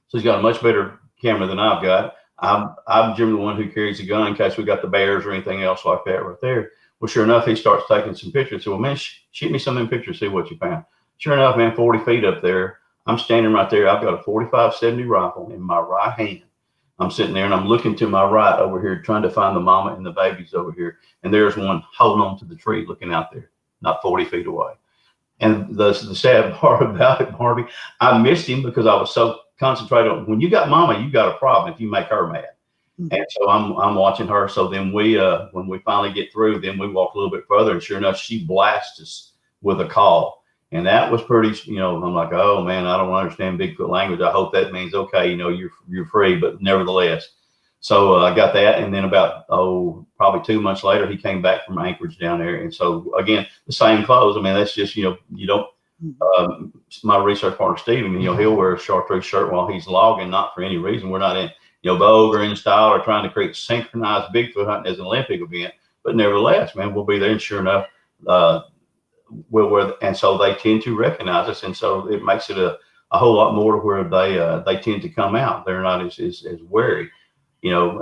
So he's got a much better camera than I've got. I'm generally the one who carries the gun in case we got the bears or anything else like that right there. Well, sure enough, he starts taking some pictures. I said, well, man, shoot me some of them pictures, see what you found. Sure enough, man, 40 feet up there, I'm standing right there. I've got a 45-70 rifle in my right hand. I'm sitting there and I'm looking to my right over here, trying to find the mama and the babies over here. And there's one holding on to the tree looking out there. not 40 feet away. And the sad part about it, Barbie, I missed him because I was so concentrated on, when you got mama, you got a problem if you make her mad. And so I'm watching her. So then when we finally get through, then we walk a little bit further, and sure enough, she blasts us with a call. And that was pretty, I'm like, oh man, I don't understand Bigfoot language. I hope that means, okay, you're free, but nevertheless. So I got that. And then about, probably 2 months later, he came back from Anchorage down there. And so again, the same clothes. I mean, that's just, you don't, my research partner, Steven, he'll wear a chartreuse shirt while he's logging, not for any reason. We're not in, vogue or in style or trying to create synchronized Bigfoot hunting as an Olympic event. But nevertheless, man, we'll be there. And sure enough, and so they tend to recognize us, and so it makes it a whole lot more to where they tend to come out. They're not as wary,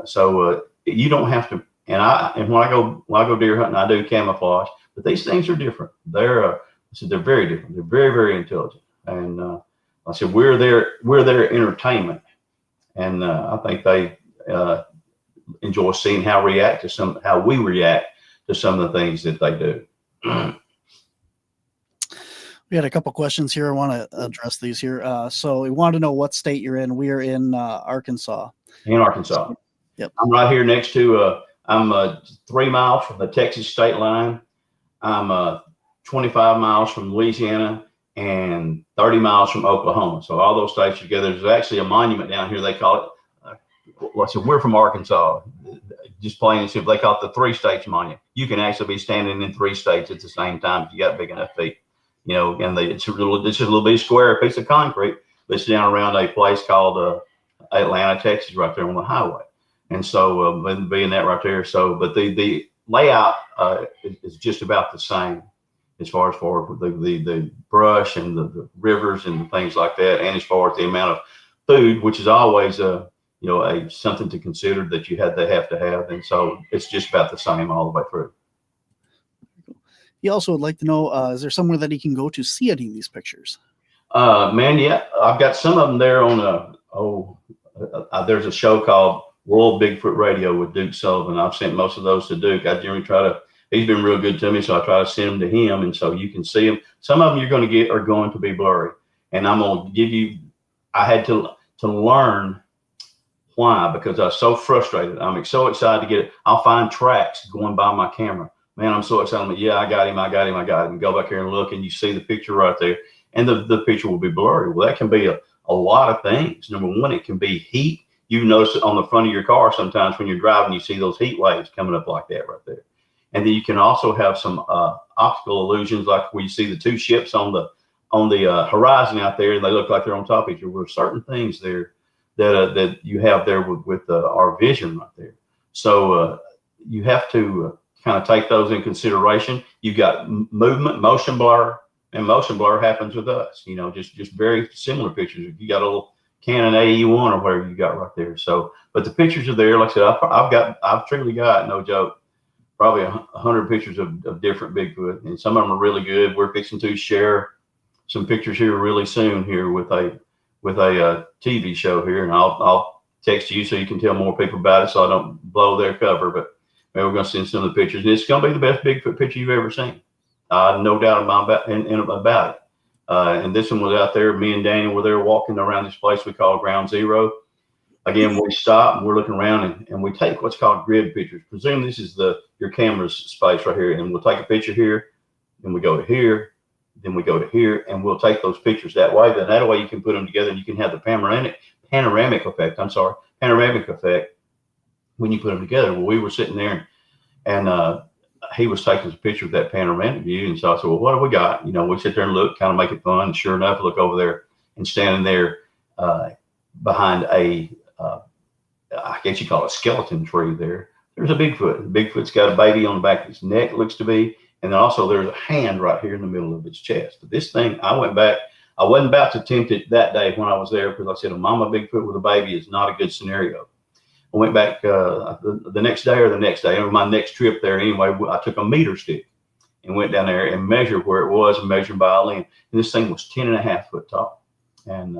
So you don't have to. And when I go deer hunting, I do camouflage, but these things are different. They're very different. They're very, very intelligent, and I said we're their entertainment, and I think they enjoy seeing how we react to some of the things that they do. We had a couple questions here. I want to address these here. So we want to know what state you're in. We are in Arkansas. In Arkansas. Yep. I'm right here next to, I'm 3 miles from the Texas state line. I'm 25 miles from Louisiana and 30 miles from Oklahoma. So all those states together. There's actually a monument down here. They call it, we're from Arkansas. Just plain and simple. They call it the 3 states monument. You can actually be standing in 3 states at the same time if you got big enough feet. And it's just a little bit square piece of concrete that's down around a place called Atlanta, Texas, right there on the highway. And so being that right there. So, but the layout is just about the same as far as the brush and the rivers and things like that. And as far as the amount of food, which is always something to consider that you have to have. And so it's just about the same all the way through. He also would like to know, is there somewhere that he can go to see any of these pictures? Man, yeah, I've got some of them there on there's a show called World Bigfoot Radio with Duke Sullivan. I've sent most of those to Duke. I generally he's been real good to me, so I try to send them to him, and so you can see them. Some of them you're going to get are going to be blurry, and I'm going to give you, I had to learn why, because I was so frustrated. I'm so excited to get it. I'll find tracks going by my camera. Man, I'm so excited. Yeah, I got him. Go back here and look, and you see the picture right there. And the picture will be blurry. Well, that can be a lot of things. Number one, it can be heat. You notice it on the front of your car sometimes when you're driving, you see those heat waves coming up like that right there. And then you can also have some optical illusions, like where you see the 2 ships on the horizon out there, and they look like they're on top of each other. There are certain things there that you have there with our vision right there. So you have to kind of take those in consideration. You've got movement, motion blur, and motion blur happens with us. Just very similar pictures. If you got a little Canon AE1 or whatever you got right there. So, but the pictures are there. Like I said, I've truly got, no joke, probably 100 pictures of different Bigfoot, and some of them are really good. We're fixing to share some pictures here really soon here with a TV show here, and I'll text you so you can tell more people about it, so I don't blow their cover. But we're going to send some of the pictures, and it's going to be the best Bigfoot picture you've ever seen. No doubt about it. And this one was out there. Me and Daniel were there walking around this place we call Ground Zero. Again, we stop and we're looking around, and we take what's called grid pictures. Presume this is your camera's space right here, and we'll take a picture here, then we go to here, then we go to here, and we'll take those pictures that way. Then that way you can put them together, and you can have the panoramic effect when you put them together. Well, we were sitting there, and he was taking a picture of that panoramic view, and so I said, well, what have we got? We sit there and look, kind of make it fun, and sure enough, look over there, and standing there behind I guess you call it a skeleton tree there, there's a Bigfoot. Bigfoot's got a baby on the back of his neck, looks to be, and then also there's a hand right here in the middle of its chest. But this thing, I went back, I wasn't about to attempt it that day when I was there, because I said a mama Bigfoot with a baby is not a good scenario. I went back the next day or my next trip there anyway, I took a meter stick and went down there and measured where it was, and measured by a lens. And this thing was 10.5 foot tall. And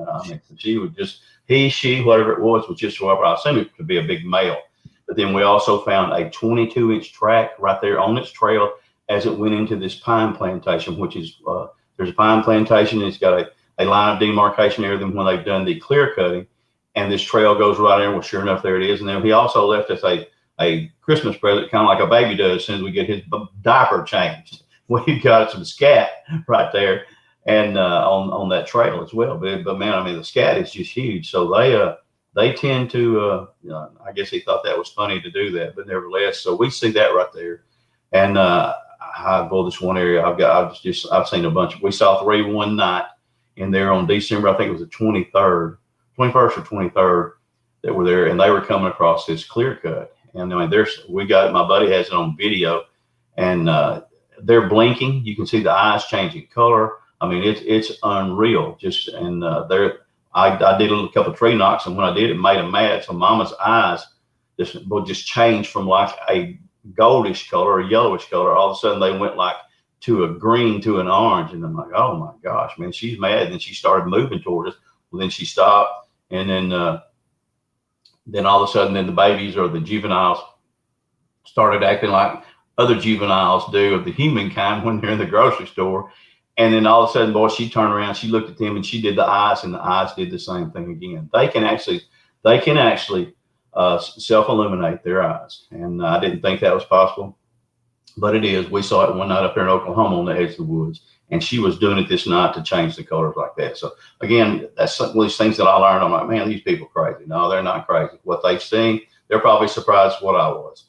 she was just, she, whatever it was just whoever. I assume it to be a big male. But then we also found a 22-inch track right there on its trail as it went into this pine plantation, which is, there's a pine plantation. And it's got a line of demarcation near them when they've done the clear cutting. And this trail goes right in. Well, sure enough, there it is. And then he also left us a Christmas present, kind of like a baby does as soon as we get his diaper changed. We've got some scat right there, and on that trail as well. But man, I mean, the scat is just huge. So they tend to, I guess he thought that was funny to do that, but nevertheless, so we see that right there. And this one area I've seen a bunch. We saw 3 one night in there on December, I think it was the 21st or 23rd that were there, and they were coming across this clear cut. And I mean, my buddy has it on video, and they're blinking. You can see the eyes changing color. I mean, it's unreal. I did a couple of tree knocks, and when I did, it made them mad. So Mama's eyes just changed from like a goldish color, a yellowish color. All of a sudden, they went like to a green to an orange, and I'm like, oh my gosh, man, she's mad. And then she started moving toward us. Well, then she stopped, and then all of a sudden, then the babies or the juveniles started acting like other juveniles do of the human kind when they're in the grocery store. And then all of a sudden, boy, she turned around, she looked at them, and she did the eyes, and the eyes did the same thing again. They can actually self-illuminate their eyes. And I didn't think that was possible, but it is. We saw it one night up there in Oklahoma on the edge of the woods, and she was doing it this night to change the colors like that. So again, that's some of these things that I learned. I'm like, man, these people are crazy. No, they're not crazy. What they've seen, they're probably surprised what I was.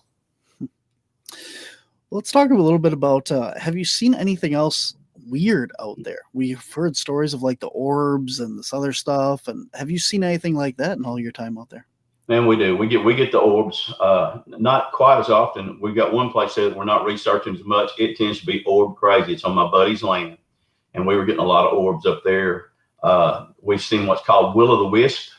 Let's talk a little bit about, have you seen anything else weird out there? We've heard stories of like the orbs and this other stuff. And have you seen anything like that in all your time out there? Man, we do. We get the orbs, not quite as often. We've got one place there that we're not researching as much. It tends to be orb crazy. It's on my buddy's land, and we were getting a lot of orbs up there. We've seen what's called will o' the wisp.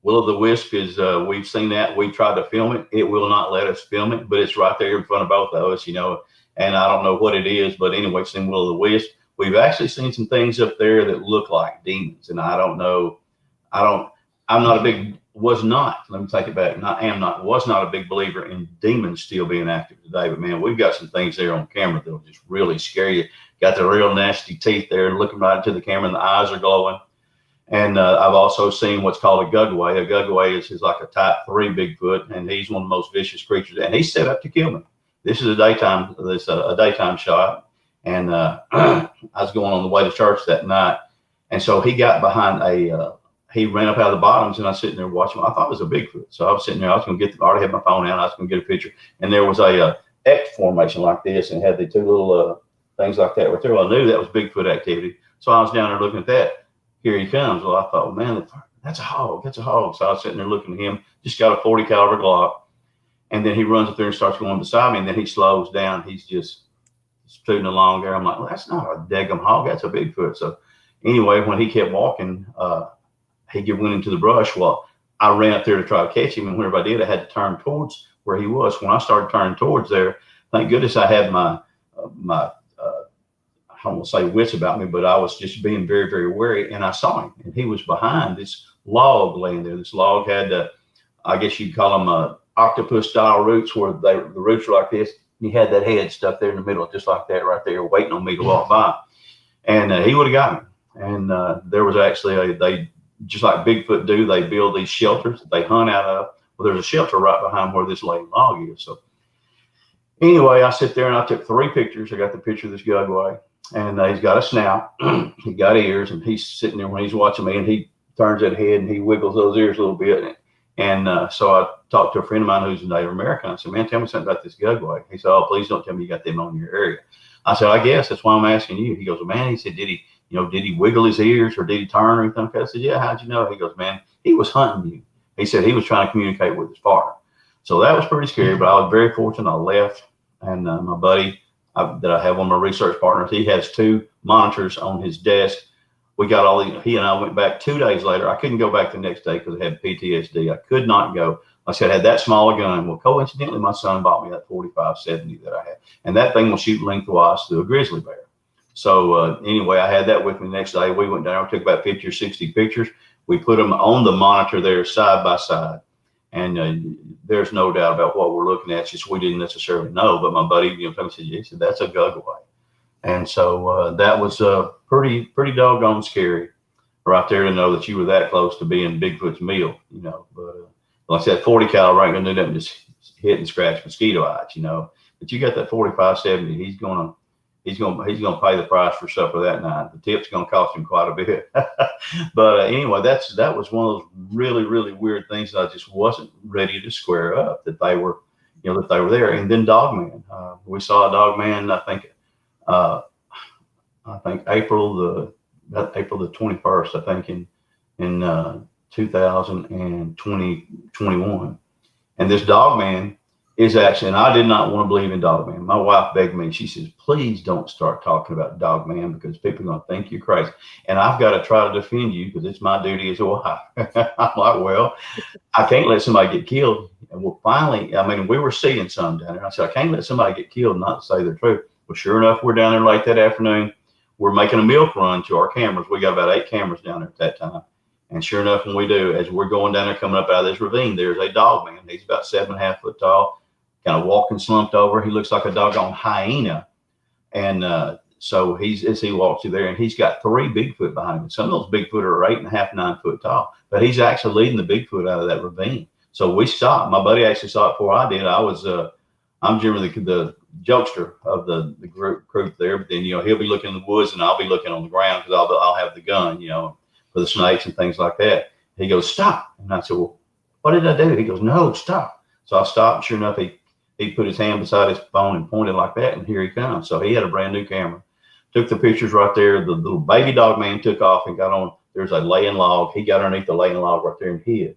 Will o' the wisp is, we've seen that. We tried to film it. It will not let us film it, but it's right there in front of both of us, and I don't know what it is, but anyway, we've seen will o' the wisp. We've actually seen some things up there that look like demons, and I don't know. Was not a big believer in demons still being active today, but man, we've got some things there on camera that'll just really scare you. Got the real nasty teeth there looking right into the camera, and the eyes are glowing. And I've also seen what's called a gugway. A gugway is like a type 3 Bigfoot, and he's one of the most vicious creatures, and he's set up to kill me. This is a daytime shot, and I was going on the way to church that night, and so he got behind he ran up out of the bottoms, and I was sitting there watching him. I thought it was a Bigfoot. So I was sitting there, I already had my phone out, I was going to get a picture. And there was a X formation like this, and had the 2 little things like that right there. Well, I knew that was Bigfoot activity. So I was down there looking at that. Here he comes. Well, I thought, well, man, that's a hog. That's a hog. So I was sitting there looking at him, just got a 40 caliber Glock. And then he runs up there and starts going beside me, and then he slows down. He's just scooting along there. I'm like, well, that's not a daggum hog. That's a Bigfoot. So anyway, when he kept walking, he went into the brush. Well, I ran up there to try to catch him, and whenever I did, I had to turn towards where he was. When I started turning towards there, thank goodness I had my I don't want to say wits about me, but I was just being very, very wary, and I saw him, and he was behind this log laying there. This log had, I guess you'd call them octopus-style roots, where the roots were like this. And he had that head stuck there in the middle, just like that right there, waiting on me to walk by. And he would have got me. And there was actually they just like Bigfoot do, they build these shelters that they hunt out of. Well, there's a shelter right behind where this laying log is. So anyway, I sit there and I took 3 pictures. I got the picture of this gugway, and he's got a snout, he got ears, and he's sitting there when he's watching me, and he turns that head and he wiggles those ears a little bit. And so I talked to a friend of mine who's a Native American. I said, man, tell me something about this gugway. He said, oh, please don't tell me you got them on your area. I said, I guess that's why I'm asking you. He goes, well, man, he said, did he wiggle his ears, or did he turn or anything? I said, yeah, how'd you know? He goes, man, he was hunting you. He said he was trying to communicate with his partner. So that was pretty scary, but I was very fortunate. I left, and my buddy that I have, one of my research partners, he has 2 monitors on his desk. We got all these, he and I went back 2 days later. I couldn't go back the next day because I had PTSD. I could not go. Like I said, I had that small a gun. Well, coincidentally, my son bought me that 45-70 that I had. And that thing will shoot lengthwise through a grizzly bear. So anyway, I had that with me the next day. We went down, we took about 50 or 60 pictures. We put them on the monitor there side by side. And there's no doubt about what we're looking at. It's just we didn't necessarily know. But my buddy, said, he said, that's a gugaway. And so that was pretty doggone scary right there to know that you were that close to being Bigfoot's meal, But like I said, 40 caliber ain't gonna do nothing, just hit and scratch mosquito eyes, But you got that 45-70, he's gonna pay the price for supper that night. The tip's gonna cost him quite a bit. But anyway, that was one of those really, really weird things that I just wasn't ready to square up, that they were there. And then Dogman, we saw a Dogman, I think April the 21st, I think in 2021. And this Dogman is actually, and I did not want to believe in Dogman. My wife begged me. She says, please don't start talking about Dogman because people are going to think you're crazy. And I've got to try to defend you because it's my duty as a wife. I'm like, well, I can't let somebody get killed. And well, finally, we were seeing some down there. I said, I can't let somebody get killed and not say the truth. Well, sure enough, we're down there late that afternoon. We're making a milk run to our cameras. We got about 8 cameras down there at that time. And sure enough, when we do, as we're going down there, coming up out of this ravine, there's a Dogman. He's about 7.5 foot tall, kind of walking slumped over. He looks like a doggone hyena. And so as he walks through there, and he's got 3 Bigfoot behind him. Some of those Bigfoot are 8.5, 9 foot tall, but he's actually leading the Bigfoot out of that ravine. So we stopped. My buddy actually saw it before I did. I'm generally the jokester of the group there, but then he'll be looking in the woods and I'll be looking on the ground because I'll have the gun, for the snakes and things like that. He goes, stop. And I said, well, what did I do? He goes, no, stop. So I stopped. And sure enough, he put his hand beside his phone and pointed like that, and here he comes. So he had a brand new camera, took the pictures right there. The little baby Dogman took off and got on. There's a laying log. He got underneath the laying log right there and hid.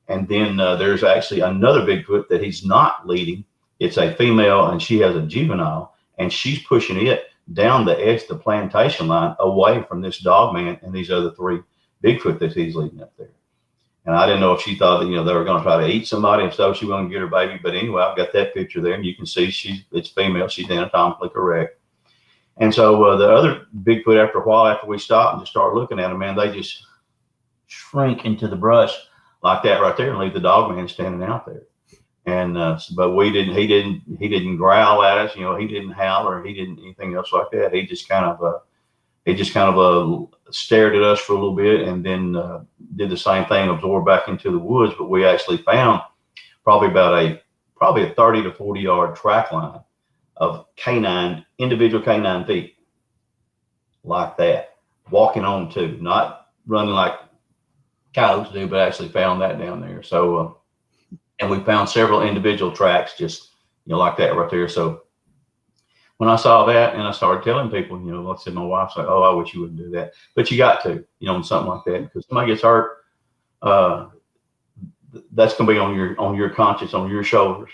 And then there's actually another Bigfoot that he's not leading. It's a female, and she has a juvenile, and she's pushing it down the edge of the plantation line away from this Dogman and these other 3 Bigfoot that he's leading up there. And I didn't know if she thought that, they were going to try to eat somebody, and so she was going to get her baby. But anyway, I've got that picture there, and you can see it's female. She's anatomically correct. And so the other Bigfoot, after a while, after we stopped and just started looking at them, man, they just shrink into the brush like that right there and leave the Dogman standing out there. And but he didn't growl at us, he didn't howl or he didn't anything else like that. He just kind of stared at us for a little bit and then did the same thing, absorbed back into the woods. But we actually found probably a 30 to 40 yard track line of individual canine feet like that, walking on to, not running like coyotes do, but actually found that down there. So and we found several individual tracks just like that right there. So when I saw that, and I started telling people, like I said, my wife's like, oh, I wish you wouldn't do that, but you got to, on something like that, because somebody gets hurt, that's going to be on your conscience, on your shoulders,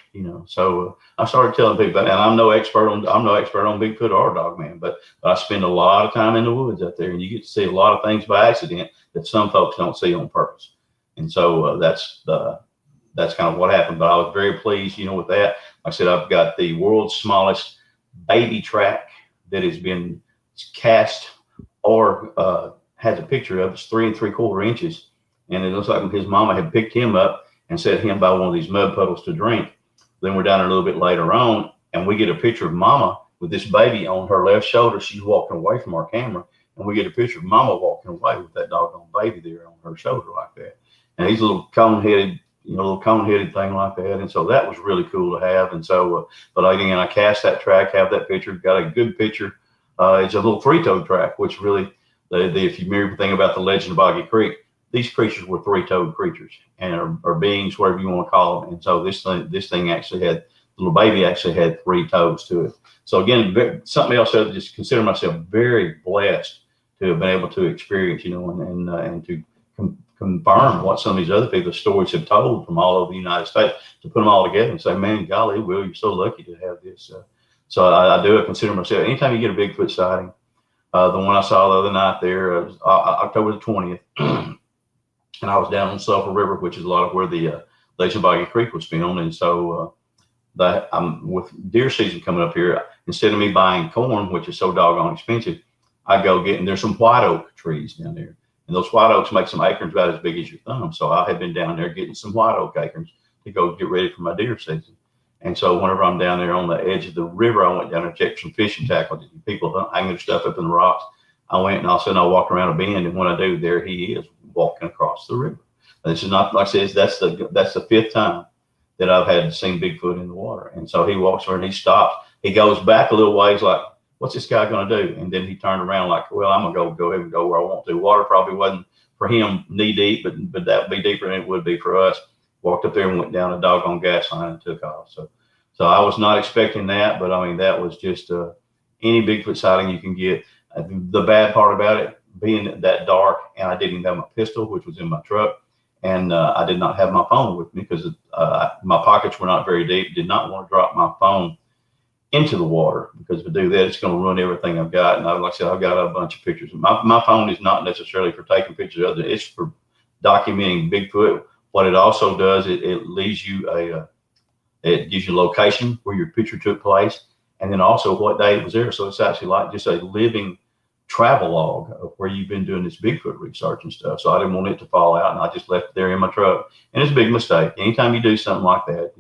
So I started telling people that, and I'm no expert on Bigfoot or Dogman, but I spend a lot of time in the woods out there, and you get to see a lot of things by accident that some folks don't see on purpose. And so that's kind of what happened. But I was very pleased, with that. Like I said, I've got the world's smallest baby track that has been cast or has a picture of. It's 3 3/4 inches. And it looks like his mama had picked him up and set him by one of these mud puddles to drink. Then we're down there a little bit later on, and we get a picture of mama with this baby on her left shoulder. She's walking away from our camera, and we get a picture of mama walking away with that doggone baby there on her shoulder like that. And he's a little cone-headed, thing like that. And so that was really cool to have. And so, but again, I cast that track, have that picture, got a good picture. It's a little 3-toed track, which really, if you remember the thing about the legend of Boggy Creek, these creatures were 3-toed creatures and are beings, whatever you want to call them. And so this thing actually had, the little baby actually had 3 toes to it. So again, something else I just consider myself very blessed to have been able to experience, and to confirm what some of these other people's stories have told from all over the United States, to put them all together and say, man, golly, Will, you're so lucky to have this. So I do consider myself, anytime you get a Bigfoot sighting, the one I saw the other night there, was October the 20th, and I was down on Sulphur River, which is a lot of where the Legend of Boggy Creek was filmed. And so I'm with deer season coming up here, instead of me buying corn, which is so doggone expensive, I go get, and there's some white oak trees down there. And those white oaks make some acorns about as big as your thumb. So I had been down there getting some white oak acorns. to go get ready for my deer season. And so whenever I'm down there on the edge of the river, I went down there and checked some fishing tackle. People hanging their stuff up in the rocks. I went and all of a sudden I walked around a bend, and when I do, there he is walking across the river. And this is not, like I said, that's the fifth time that I've had seen Bigfoot in the water. And so he walks over and he stops. He goes back a little ways like, what's this guy going to do? And then he turned around like, well, I'm going to go ahead and go where I want to. Water probably wasn't for him knee deep, but that would be deeper than it would be for us. Walked up there and went down a doggone gas line and took off. So I was not expecting that, but I mean, that was just any Bigfoot sighting you can get. The bad part about it being that dark, and I didn't even have my pistol, which was in my truck. And I did not have my phone with me because my pockets were not very deep. Did not want to drop my phone into the water, because if I do that, it's going to ruin everything I've got. And like I said, I've got a bunch of pictures. My phone is not necessarily for taking pictures of it. It's for documenting Bigfoot. What it also does, it leaves you it gives you location where your picture took place, and then also what day it was there. So it's actually like just a living travel log of where you've been doing this Bigfoot research and stuff. So I didn't want it to fall out, and I just left it there in my truck. And it's a big mistake. Anytime you do something like that,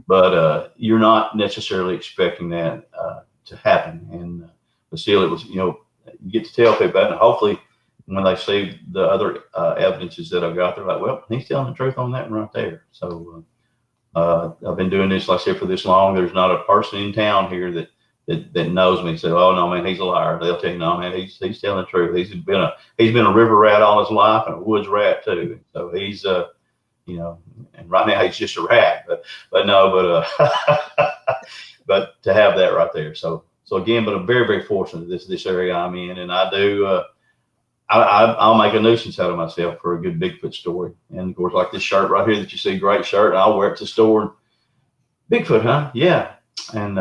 but you're not necessarily expecting that to happen. And but still, it was, you get to tell people that, and hopefully when they see the other evidences that I've got, they're like, well, he's telling the truth on that one right there. So I've been doing this, like I said, for this long. There's not a person in town here that knows me. So, oh no, man, he's a liar. They'll tell you, no, man, he's telling the truth. He's been a river rat all his life, and a woods rat too. So he's and right now he's just a rat. But to have that right there. So again, but I'm very, very fortunate this area I'm in, and I do. I'll make a nuisance out of myself for a good Bigfoot story. And of course, like this shirt right here that you see, great shirt, and I'll wear it to the store. Bigfoot, huh? Yeah. And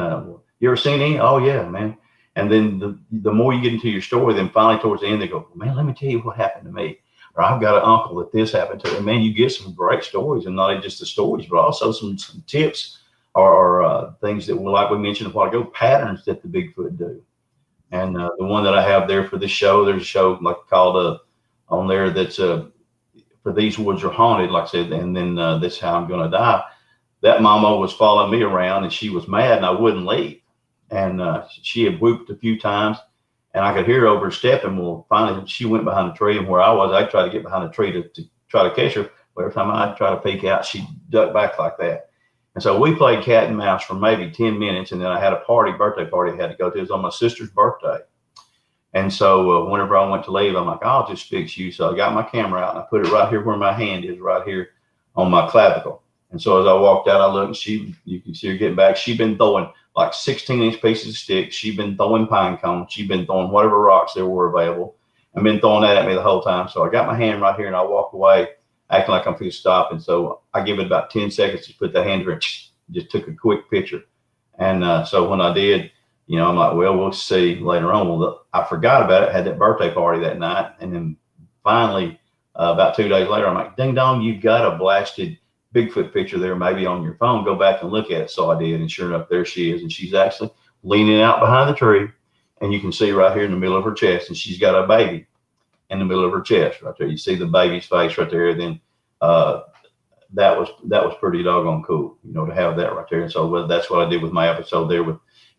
you ever seen any? Oh yeah, man. And then the more you get into your story, then finally towards the end, they go, man, let me tell you what happened to me. Or I've got an uncle that this happened to. And man, you get some great stories, and not just the stories, but also some tips or things that were, like we mentioned a while ago, patterns that the Bigfoot do. And the one that I have there for this show, there's a show like called on there that's For These Woods Are Haunted, like I said, and then This How I'm Gonna Die. That mama was following me around, and she was mad, and I wouldn't leave. And she had whooped a few times, and I could hear her over her stepping. Well, finally, she went behind the tree, and where I was, I tried to get behind the tree to try to catch her. But every time I try to peek out, she ducked back like that. And so we played cat and mouse for maybe 10 minutes. And then I had a birthday party I had to go to. It was on my sister's birthday. And so whenever I went to leave, I'm like, I'll just fix you. So I got my camera out and I put it right here where my hand is, right here on my clavicle. And so as I walked out, I looked, and you can see her getting back. She'd been throwing like 16-inch pieces of sticks. She'd been throwing pine cones. She'd been throwing whatever rocks there were available, and been throwing that at me the whole time. So I got my hand right here, and I walked away acting like I'm going to stop. And so I give it about 10 seconds to put the hand there, just took a quick picture. And so when I did, I'm like, well, we'll see later on. Well, I forgot about it, had that birthday party that night. And then finally, about 2 days later, I'm like, ding dong, you've got a blasted Bigfoot picture there, maybe on your phone. Go back and look at it. So I did. And sure enough, there she is. And she's actually leaning out behind the tree. And you can see right here in the middle of her chest. And she's got a baby in the middle of her chest right there. You see the baby's face right there. Then that was pretty doggone cool, to have that right there. And so that's what I did with my episode there.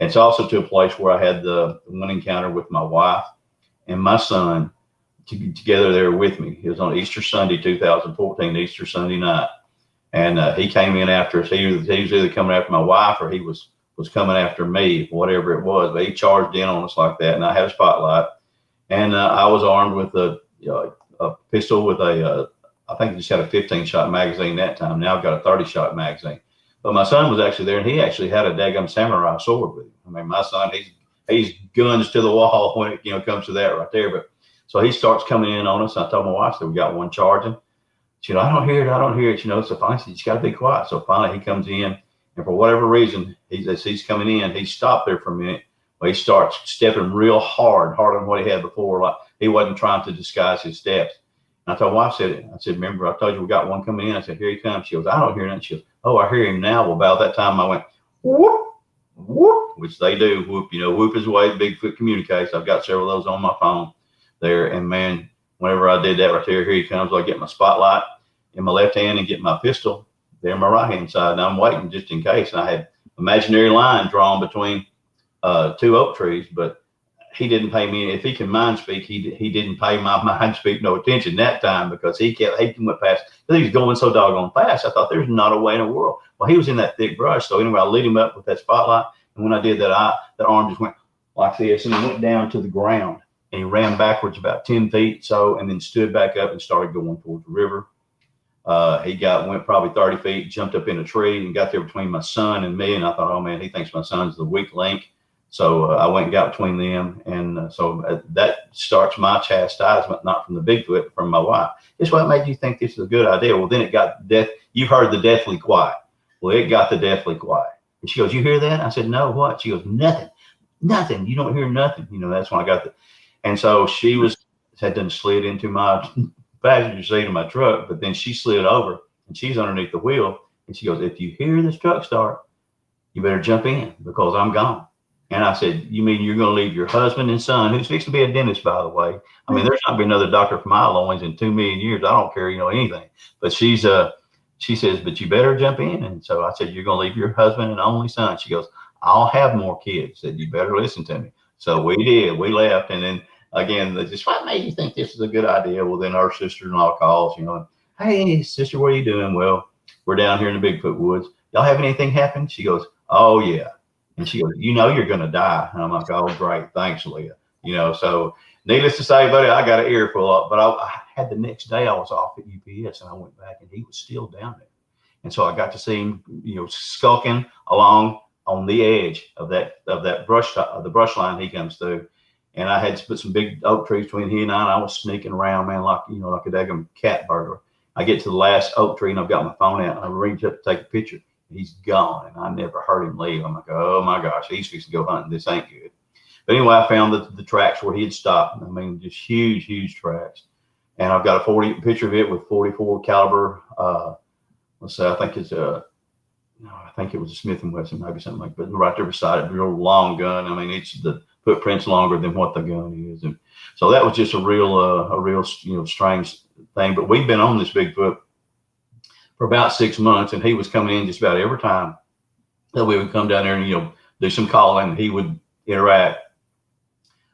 It's also to a place where I had the one encounter with my wife and my son together there with me. It was on Easter Sunday, 2014, Easter Sunday night. And he came in after us. He was either coming after my wife or he was coming after me, whatever it was. But he charged in on us like that, and I had a spotlight. And I was armed with a pistol with I think I just had a 15-shot magazine that time. Now I've got a 30-shot magazine. But my son was actually there, and he actually had a daggum samurai sword with him. I mean, my son, he's guns to the wall when it comes to that right there. But so he starts coming in on us. I told my wife, so we got one charging. She, I don't hear it. So finally, you just got to be quiet. So finally, he comes in, and for whatever reason, as he's coming in, he stopped there for a minute. But he starts stepping real harder than what he had before. Like he wasn't trying to disguise his steps. And I told my wife, I said, remember, I told you we got one coming in. I said, here he comes. She goes, I don't hear nothing. She goes, oh, I hear him now. Well, about that time I went, whoop, whoop, which they do. Whoop, whoop is the way Bigfoot communicates. I've got several of those on my phone there. And man, whenever I did that right there, here he comes. I get my spotlight in my left hand and get my pistol they're my right hand side, and I'm waiting just in case. And I had imaginary line drawn between two oak trees, but he didn't pay me. If he can mind speak, he didn't pay my mind speak no attention that time, because he went past. He was going so doggone fast. I thought there's not a way in the world. Well, he was in that thick brush. So anyway, I lit him up with that spotlight, and when I did that, that arm just went like this, and he went down to the ground, and he ran backwards about 10 feet, and then stood back up and started going towards the river. He went probably 30 feet, jumped up in a tree, and got there between my son and me. And I thought, oh man, he thinks my son's the weak link. So I went and got between them, and so that starts my chastisement, not from the Bigfoot, but from my wife. It's what made you think this is a good idea. Well, then it got death. You heard the deathly quiet. Well, it got the deathly quiet. And she goes, "You hear that?" I said, "No, what?" She goes, "Nothing. You don't hear nothing." That's when I got the. And so she had done slid into my passenger seat of my truck, but then she slid over, and she's underneath the wheel, and she goes, "If you hear this truck start, you better jump in, because I'm gone." And I said, "You mean you're going to leave your husband and son," who's fixing to be a dentist, by the way? I mean, there's not been another doctor for my loins in 2 million years. I don't care, anything. But she says, "But you better jump in." And so I said, "You're going to leave your husband and only son." She goes, "I'll have more kids." Said, "You better listen to me." So we did. We left. And then again, just what made you think this is a good idea? Well, then our sister-in-law calls, "Hey, sister, what are you doing?" "Well, we're down here in the Bigfoot woods. Y'all have anything happen?" She goes, "Oh, yeah." And she goes, "You're going to die." And I'm like, "Oh, great. Thanks, Leah." So needless to say, buddy, I got an earful of, but I had the next day I was off at UPS, and I went back, and he was still down there. And so I got to see him, skulking along on the edge of that brush, the brush line he comes through. And I had to put some big oak trees between he and I was sneaking around, man, like a daggum cat burglar. I get to the last oak tree, and I've got my phone out, and I reach up to take a picture. He's gone, and I never heard him leave. I'm like, oh my gosh, he's fixing to go hunting. This ain't good. But anyway, I found the tracks where he had stopped. I mean, just huge, huge tracks. And I've got a picture of it with 44 caliber. Let's say, I think it was a Smith & Wesson, maybe something like that. But right there beside it, real long gun. I mean, it's the footprint's longer than what the gun is. And so that was just a real strange thing. But we've been on this Bigfoot for about 6 months, and he was coming in just about every time that we would come down there and do some calling. He would interact.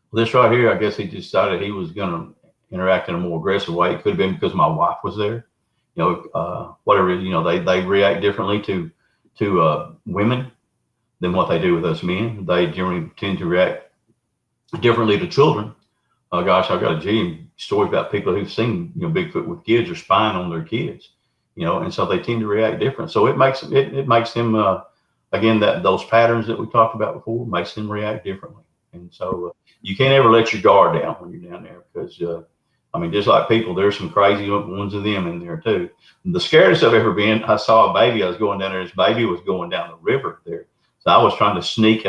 Well, this right here, I guess he decided he was going to interact in a more aggressive way. It could have been because my wife was there. Whatever. They react differently to women than what they do with us men. They generally tend to react differently to children. Gosh, I've got a G story about people who've seen Bigfoot with kids or spying on their kids. And so they tend to react different. So it makes them again, those patterns that we talked about before makes them react differently. And so you can't ever let your guard down when you're down there, because just like people, there's some crazy ones of them in there too. The scariest I've ever been, I saw a baby. I was going down there. His baby was going down the river there. So I was trying to sneak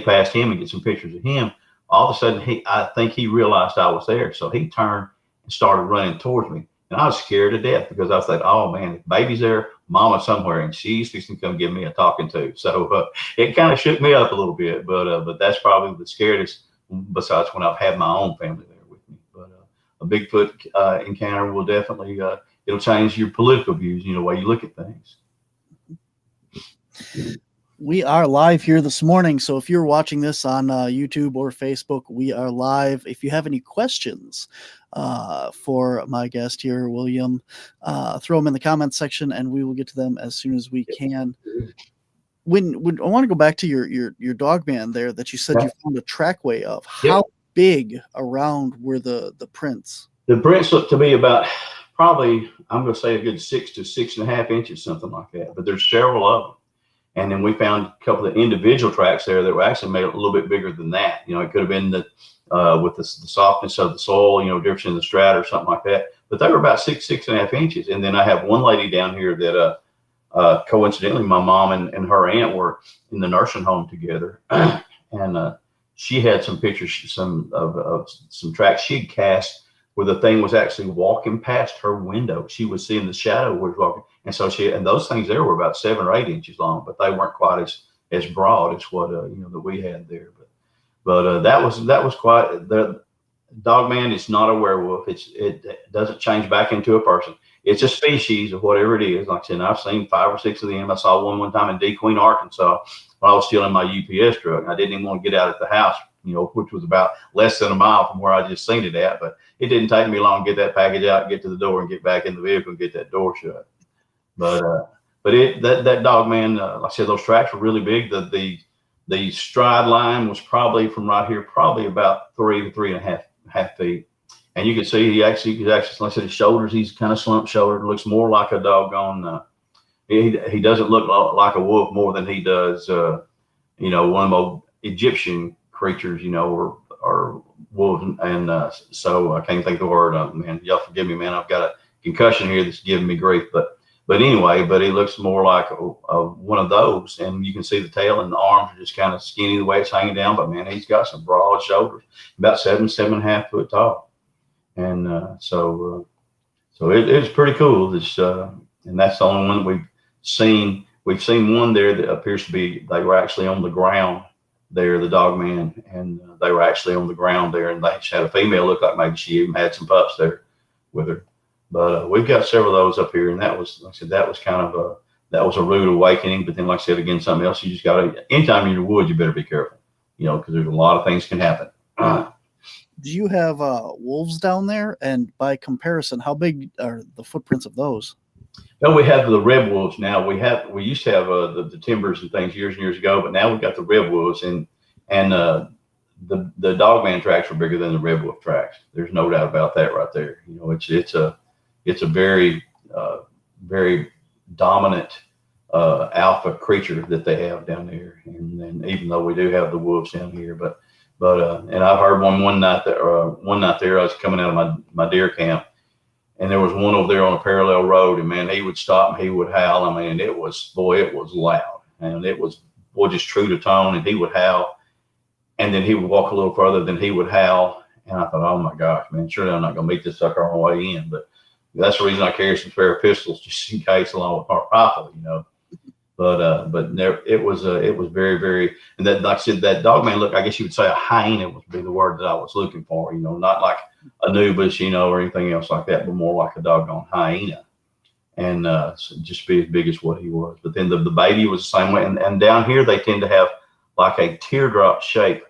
past him and get some pictures of him. All of a sudden, I think he realized I was there. So he turned and started running towards me. And I was scared to death, because I was like, oh man, if baby's there, mama's somewhere, and she's fixing to come give me a talking to. So it kind of shook me up a little bit, but that's probably the scariest, besides when I've had my own family there with me. But a Bigfoot encounter will definitely, it'll change your political views, the way you look at things. We are live here this morning, so if you're watching this on YouTube or Facebook, we are live. If you have any questions for my guest here, William, throw them in the comments section, and we will get to them as soon as we can. When I want to go back to your dog man there that you said you found a trackway of. How big around were the prints? The prints look to be about probably, I'm going to say, a good 6 to 6.5 inches, something like that. But there's several of them. And then we found a couple of individual tracks there that were actually made a little bit bigger than that. It could have been with the softness of the soil, difference in the strata or something like that. But they were about 6.5 inches. And then I have one lady down here that coincidentally, my mom and her aunt were in the nursing home together. And she had some pictures, of some tracks she'd cast where the thing was actually walking past her window. She was seeing the shadow where it was walking. And so and those things there were about 7 or 8 inches long, but they weren't quite as broad as what, that we had there. But that was quite, the dog man is not a werewolf. It doesn't change back into a person. it's a species or whatever it is. Like I said, I've seen 5 or 6 of them. I saw one time in DeQueen, Arkansas, when I was still in my UPS truck. I didn't even want to get out at the house, which was about less than a mile from where I just seen it at. But it didn't take me long to get that package out, get to the door, and get back in the vehicle and get that door shut. But that dog, man, like I said, those tracks were really big. The stride line was probably from right here, probably about 3 to 3.5 feet. And you can see you could actually, like I said, his shoulders, he's kind of slumped shouldered, looks more like a doggone, he doesn't look like a wolf more than he does, one of those Egyptian creatures, or wolves. And so I can't think of the word, man, y'all forgive me, man. I've got a concussion here that's giving me grief, but anyway, he looks more like one of those, and you can see the tail and the arms are just kind of skinny the way it's hanging down. But man, he's got some broad shoulders, about 7.5 foot tall. And so it's pretty cool. And that's the only one that we've seen. We've seen one there that appears to be, they were actually on the ground there, the dog man, and they were actually on the ground there, and they had a female, look like maybe she even had some pups there with her. But we've got several of those up here, and that was, like I said, that was kind of that was a rude awakening. But then, like I said, again, something else, you just got to, anytime you're in the woods, you better be careful, because there's a lot of things can happen. Do you have wolves down there? And by comparison, how big are the footprints of those? Well, we have the red wolves now. We used to have the timbers and things years and years ago, but now we've got the red wolves, and the dogman tracks are bigger than the red wolf tracks. There's no doubt about that right there. It's a very very dominant alpha creature that they have down there, and even though we do have the wolves down here, but and I've heard one night there I was coming out of my deer camp, and there was one over there on a parallel road, and man, he would stop and he would howl. I mean, it was loud, and it was just true to tone, and he would howl, and then he would walk a little further, then he would howl, and I thought, oh my gosh, man, surely I'm not gonna meet this sucker on the way in. But that's the reason I carry some spare pistols, just in case, along with my rifle, But it was very, very, and that, like I said, that dogman look, I guess you would say a hyena would be the word that I was looking for, not like Anubis, or anything else like that, but more like a doggone hyena, and so just be as big as what he was. But then the baby was the same way, and down here they tend to have like a teardrop shape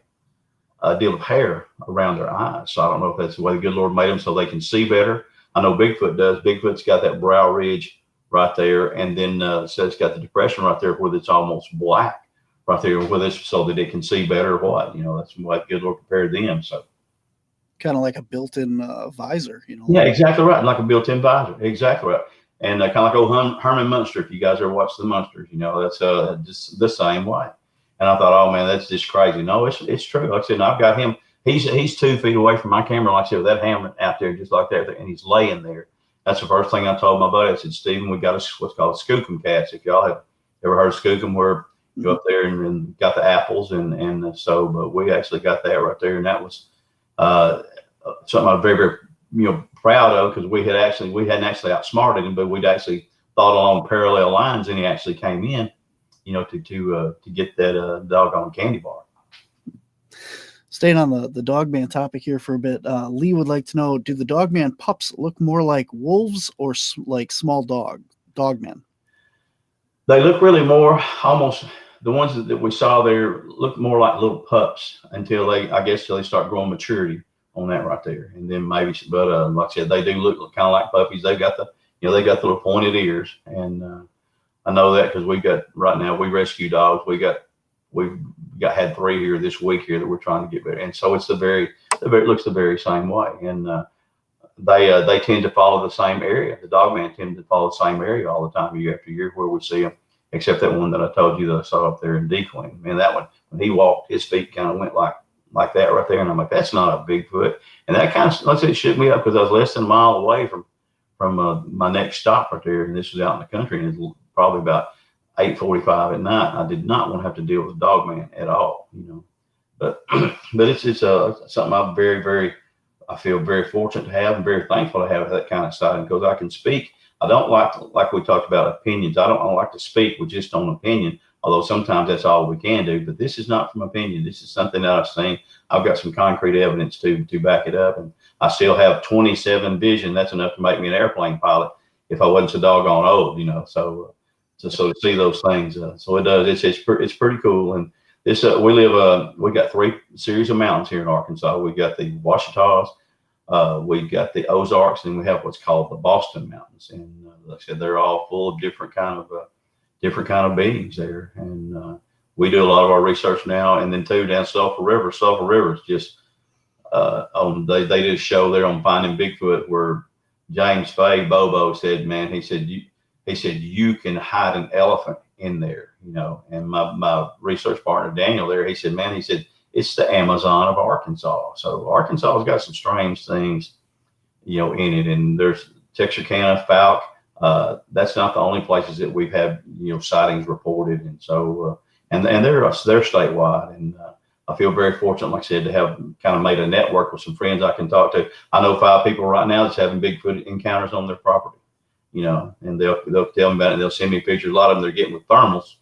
deal of hair around their eyes. So I don't know if that's the way the good Lord made them so they can see better. I know Bigfoot does. Bigfoot's got that brow ridge right there, and then so it's got the depression right there where it's almost black right there, where this, so that it can see better or what. That's why the good Lord prepared them. So kind of like a built-in visor, Yeah, exactly right, like a built-in visor, exactly right. And kind of like old Herman Munster, if you guys ever watched the Munsters, that's just the same way. And I thought, oh man, that's just crazy. No, it's true. Like I said, I've got him. He's 2 feet away from my camera, like I said, with that hammer out there, just like that, and he's laying there. That's the first thing I told my buddy. I said, Stephen, we got what's called a skookum cast. If y'all have ever heard of skookum, where you go up there and got the apples, and so, but we actually got that right there, and that was something I'm very, very proud of, because we hadn't actually outsmarted him, but we'd actually thought along parallel lines, and he actually came in, to get that doggone candy bar. Staying on the dogman topic here for a bit, Lee would like to know, do the dogman pups look more like wolves or like small dogmen? They look really more, almost, the ones that we saw there look more like little pups until they start growing maturity on that right there. And then maybe, but like I said, they do look kind of like puppies. They've got the little pointed ears. And I know that because right now we rescue dogs. We've had 3 here this week here that we're trying to get better, and so it looks the very same way, and they tend to follow the same area. The dogman tend to follow the same area all the time, year after year, where we see them, except that one that I told you that I saw up there in DeQueen. Man, that one, when he walked, his feet kind of went like that right there, and I'm like, that's not a Bigfoot. And that kind of, let's say, it shook me up, because I was less than a mile away from my next stop right there, and this was out in the country, and it's probably about 8:45 at night. I did not want to have to deal with a dog man at all, but it's something I'm very, very, I feel very fortunate to have, and very thankful to have that kind of side, because I can speak. I don't like we talked about opinions. I don't like to speak with just on opinion, although sometimes that's all we can do. But this is not from opinion. This is something that I've seen. I've got some concrete evidence to back it up, and I still have 27 vision. That's enough to make me an airplane pilot. if I wasn't so doggone old, so to see those things, so it does. It's pretty cool. And this we got 3 series of mountains here in Arkansas. We got the Ouachitas, we got the Ozarks, and we have what's called the Boston Mountains. And like I said, they're all full of different kind of beings there. And we do a lot of our research now. And then too, down Sulphur River. Sulphur River is just they did a show there on Finding Bigfoot where James Fay Bobo said, man, he said you can hide an elephant in there, And my research partner Daniel there, he said it's the Amazon of Arkansas. So Arkansas has got some strange things, in it. And there's Texarkana, Falk. That's not the only places that we've had, sightings reported. And so, and they're statewide. And I feel very fortunate, like I said, to have kind of made a network with some friends I can talk to. I know 5 people right now that's having Bigfoot encounters on their property, and they'll tell me about it. They'll send me pictures. A lot of them they're getting with thermals.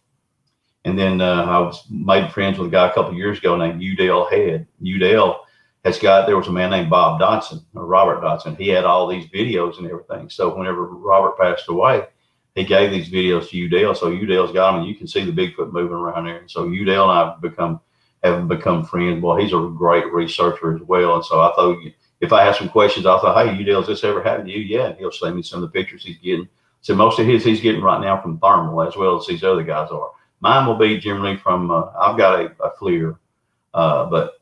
And then I was made friends with a guy a couple of years ago named Udell Head. Udell there was a man named Bob Dodson, or Robert Dodson. He had all these videos and everything. So whenever Robert passed away, he gave these videos to Udell. So Udell's got them, and you can see the Bigfoot moving around there. And so Udell and I have become friends. Well, he's a great researcher as well. And so I thought if I have some questions, I thought, hey, Udell, has this ever happened to you? Yeah. And he'll send me some of the pictures he's getting. So most of he's getting right now from thermal as well as these other guys are. Mine will be generally from, I've got a FLIR, but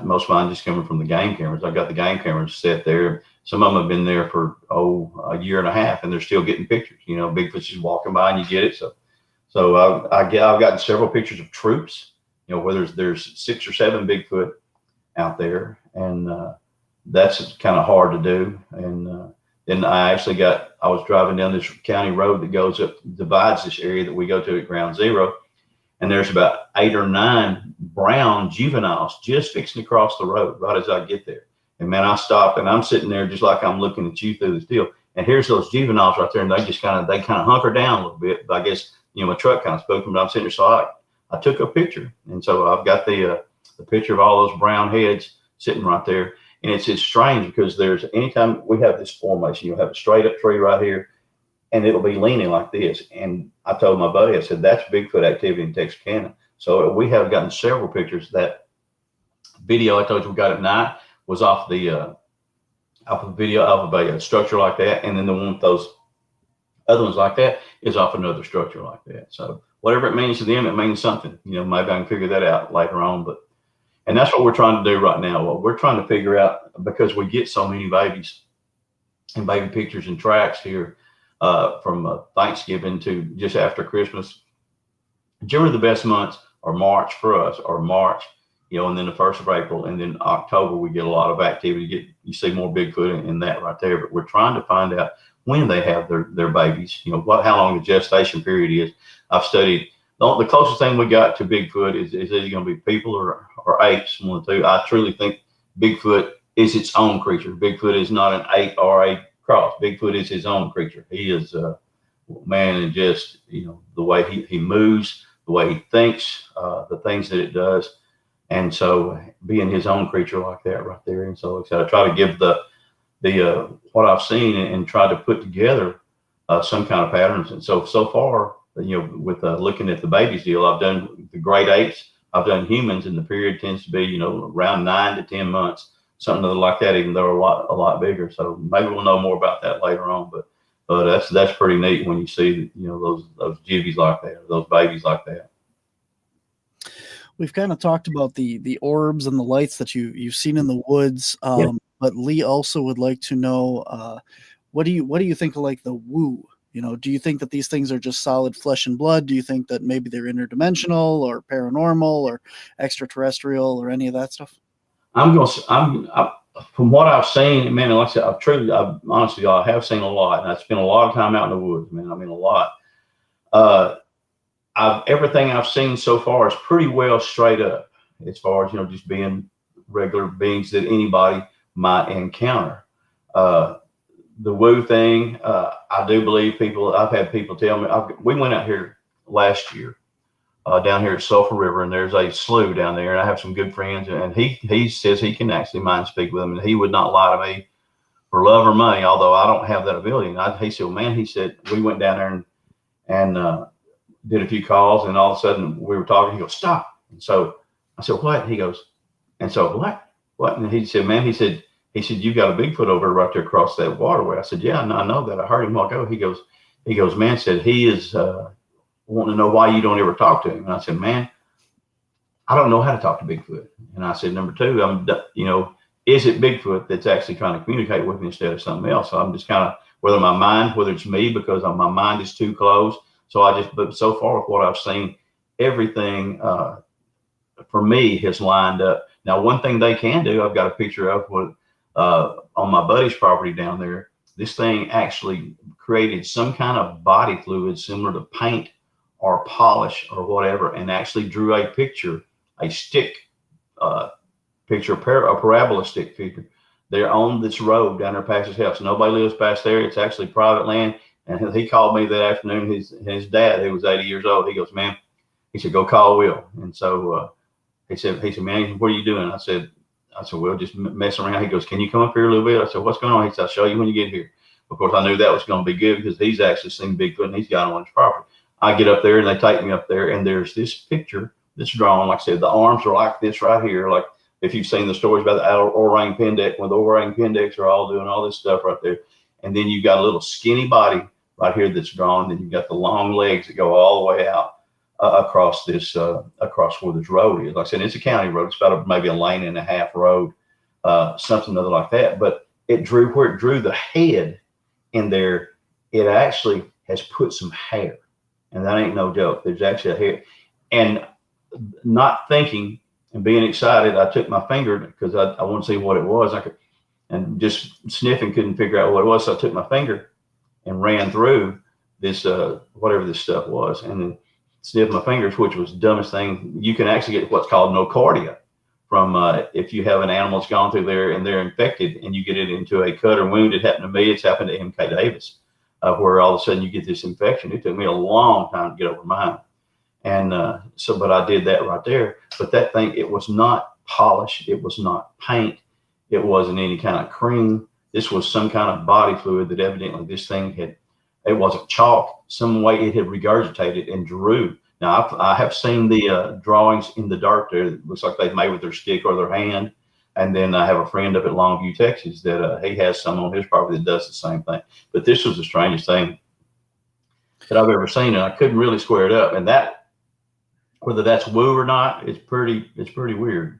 most of mine just coming from the game cameras. I've got the game cameras set there. Some of them have been there for, a year and a half, and they're still getting pictures. Bigfoot's just walking by and you get it. So I've gotten several pictures of troops, where there's 6 or 7 Bigfoot out there, and that's kind of hard to do. And then I was driving down this county road that divides this area that we go to at Ground Zero, and there's about 8 or 9 brown juveniles just fixing to cross the road right as I get there. And man, I stopped, and I'm sitting there just like I'm looking at you through this deal. And here's those juveniles right there, and they kind of hunker down a little bit. But I guess my truck kind of spoke them, but I'm sitting there, so I took a picture, and so I've got the picture of all those brown heads sitting right there. And it's strange because anytime we have this formation, you'll have a straight up tree right here, and it'll be leaning like this. And I told my buddy, I said, that's Bigfoot activity in Texarkana. So we have gotten several pictures. That video I told you we got at night was off the video of a structure like that. And then the one with those other ones like that is off another structure like that. So whatever it means to them, it means something. Maybe I can figure that out later on. And that's what we're trying to do right now. Well, we're trying to figure out, because we get so many babies and baby pictures and tracks here from Thanksgiving to just after Christmas. Generally, the best months are March for us, or March, and then the 1st of April, and then October we get a lot of activity. You see more Bigfoot in that right there. But we're trying to find out when they have their babies. How long the gestation period is. I've studied. The closest thing we got to Bigfoot is either going to be people or apes, one of the two. I truly think Bigfoot is its own creature. Bigfoot is not an ape or a cross. Bigfoot is his own creature. He is man, and just the way he moves, the way he thinks, the things that it does, and so being his own creature like that right there. And so I try to give the what I've seen and try to put together some kind of patterns. And so far, with looking at the babies deal, I've done the great apes, I've done humans, and the period tends to be, around 9 to 10 months, something like that, even though a lot bigger. So maybe we'll know more about that later on. But that's pretty neat when you see, those juvies like that, those babies like that. We've kind of talked about the orbs and the lights that you've seen in the woods, but Lee also would like to know, what do you think of like the woo? Do you think that these things are just solid flesh and blood? Do you think that maybe they're interdimensional or paranormal or extraterrestrial or any of that stuff? I'm from what I've seen, man, like I said, honestly, I have seen a lot, and I spent a lot of time out in the woods, man. I mean, a lot. Everything I've seen so far is pretty well straight up, as far as just being regular beings that anybody might encounter. The woo thing, I do believe I've had people tell me. We went out here last year, down here at Sulphur River, and there's a slough down there, and I have some good friends, and he says he can actually mind speak with them, and he would not lie to me for love or money, although I don't have that ability. And he said, well, man, he said, we went down there and did a few calls, and all of a sudden we were talking. He goes, stop. And so I said, what? He goes, and so what? And he said, man, he said, you got a Bigfoot over right there across that waterway. I said, yeah, I know that. I heard him walk over. He goes, man, said he is wanting to know why you don't ever talk to him. And I said, man, I don't know how to talk to Bigfoot. And I said, number two, is it Bigfoot that's actually trying to communicate with me instead of something else? So I'm just kind of, whether it's me because my mind is too closed. But so far with what I've seen, everything for me has lined up. Now, one thing they can do, I've got a picture of on my buddy's property down there. This thing actually created some kind of body fluid similar to paint or polish or whatever, and actually drew a picture, a stick picture, a parabola stick figure. They're on this road down there past his house. Nobody lives past there. It's actually private land. And he called me that afternoon. His dad, who was 80 years old, he goes, man, he said, go call Will. And so he said, man, what are you doing? I said, well, just messing around. He goes, can you come up here a little bit? I said, what's going on? He said, I'll show you when you get here. Of course, I knew that was going to be good because he's actually seen Bigfoot and he's got him on his property. I get up there and they take me up there, and there's this picture that's drawn. Like I said, the arms are like this right here. Like if you've seen the stories about the orang pendek, when the orang pendeks are all doing all this stuff right there. And then you've got a little skinny body right here that's drawn. Then you've got the long legs that go all the way out across where this road is. Like I said, it's a county road. It's about maybe a lane and a half road, something other like that. But where it drew the head in there, it actually has put some hair. And that ain't no joke. There's actually a hair. And not thinking and being excited, I took my finger because I wanted to see what it was. And just sniffing, couldn't figure out what it was. So I took my finger and ran through this, whatever this stuff was, and then sniffed my fingers, which was the dumbest thing. You can actually get what's called nocardia from if you have an animal that's gone through there and they're infected and you get it into a cut or wound. It happened to me. It's happened to M.K. Davis. Where all of a sudden you get this infection. It took me a long time to get over mine. And but I did that right there. But that thing, it was not polish. It was not paint. It wasn't any kind of cream. This was some kind of body fluid that evidently this thing it wasn't chalk. Some way it had regurgitated and drew. Now, I have seen the drawings in the dark there. It looks like they've made with their stick or their hand. And then I have a friend up at Longview, Texas, that he has some on his property that does the same thing. But this was the strangest thing that I've ever seen, and I couldn't really square it up. And that, whether that's woo or not, it's pretty weird.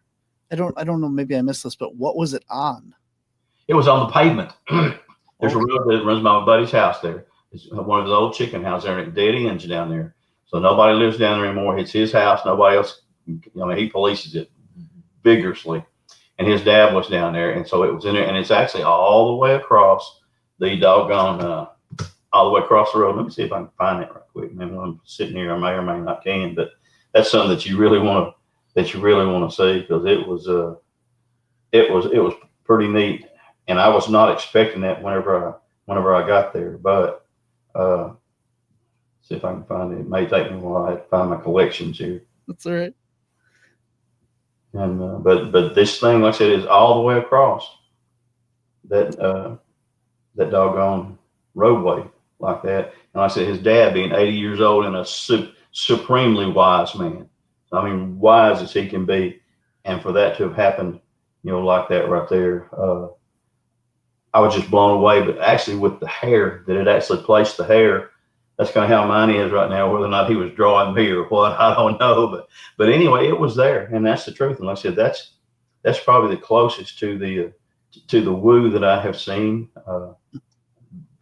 I don't know. Maybe I missed this, but what was it on? It was on the pavement. There's a road that runs by my buddy's house there. It's one of his old chicken houses there, and dead ends down there. So nobody lives down there anymore. It's his house. Nobody else. He polices it vigorously. And his dad was down there, and so it was in there, and it's actually all the way across the doggone, all the way across the road. Let me see if I can find it right quick. Maybe I'm sitting here, I may or may not can, but that's something that you really want to see, because it was pretty neat, and I was not expecting that whenever I got there. But see if I can find it. It may take me a while. I have to find my collections here. That's all right. And but this thing, like I said, is all the way across that doggone roadway like that. And like I said, his dad being 80 years old and a supremely wise man. I mean, wise as he can be, and for that to have happened, like that right there, I was just blown away. But actually, with the hair, that it actually placed the hair. That's kind of how mine is right now. Whether or not he was drawing me or what, I don't know. But anyway, it was there, and that's the truth. And like I said, that's probably the closest to the woo that I have seen.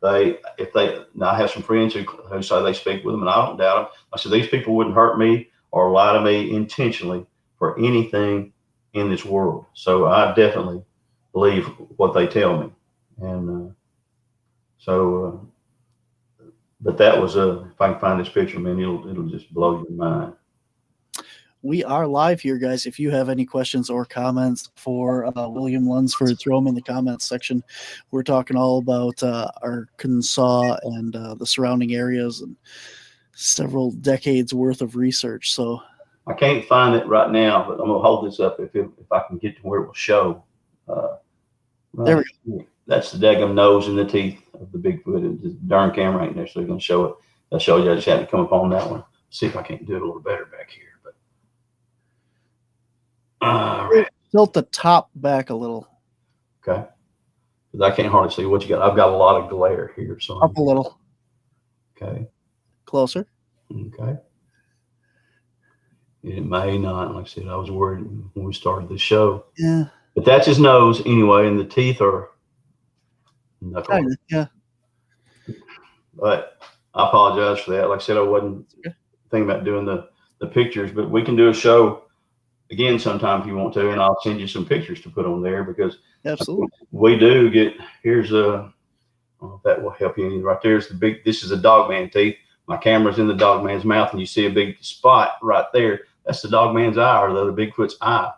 I have some friends who say they speak with them, and I don't doubt them. I said these people wouldn't hurt me or lie to me intentionally for anything in this world. So I definitely believe what they tell me, and but that was if I can find this picture, man, it'll just blow your mind. We are live here, guys. If you have any questions or comments for William Lunsford, throw them in the comments section. We're talking all about Arkansas and the surrounding areas and several decades worth of research. So I can't find it right now, but I'm gonna hold this up if I can get to where it will show. There we go. That's the daggum nose and the teeth of the Bigfoot. And the darn camera ain't there, so they're gonna show it. I'll show you. I just had to come upon that one. See if I can't do it a little better back here. But all right. Tilt the top back a little. Okay. Because I can't hardly see what you got. I've got a lot of glare here. So Up a little. Okay. Closer. Okay. It may not. Like I said, I was worried when we started the show. Yeah. But that's his nose anyway, and the teeth are knuckle. Kinda, yeah. But I apologize for that. Like I said, I wasn't thinking about doing the pictures, but we can do a show again sometime if you want to, and I'll send you some pictures to put on there because absolutely we do get. Here's a. I don't know if that will help you any. Right there's the big. This is a dog man teeth. My camera's in the dog man's mouth, and you see a big spot right there. That's the dog man's eye, or the other Bigfoot's eye,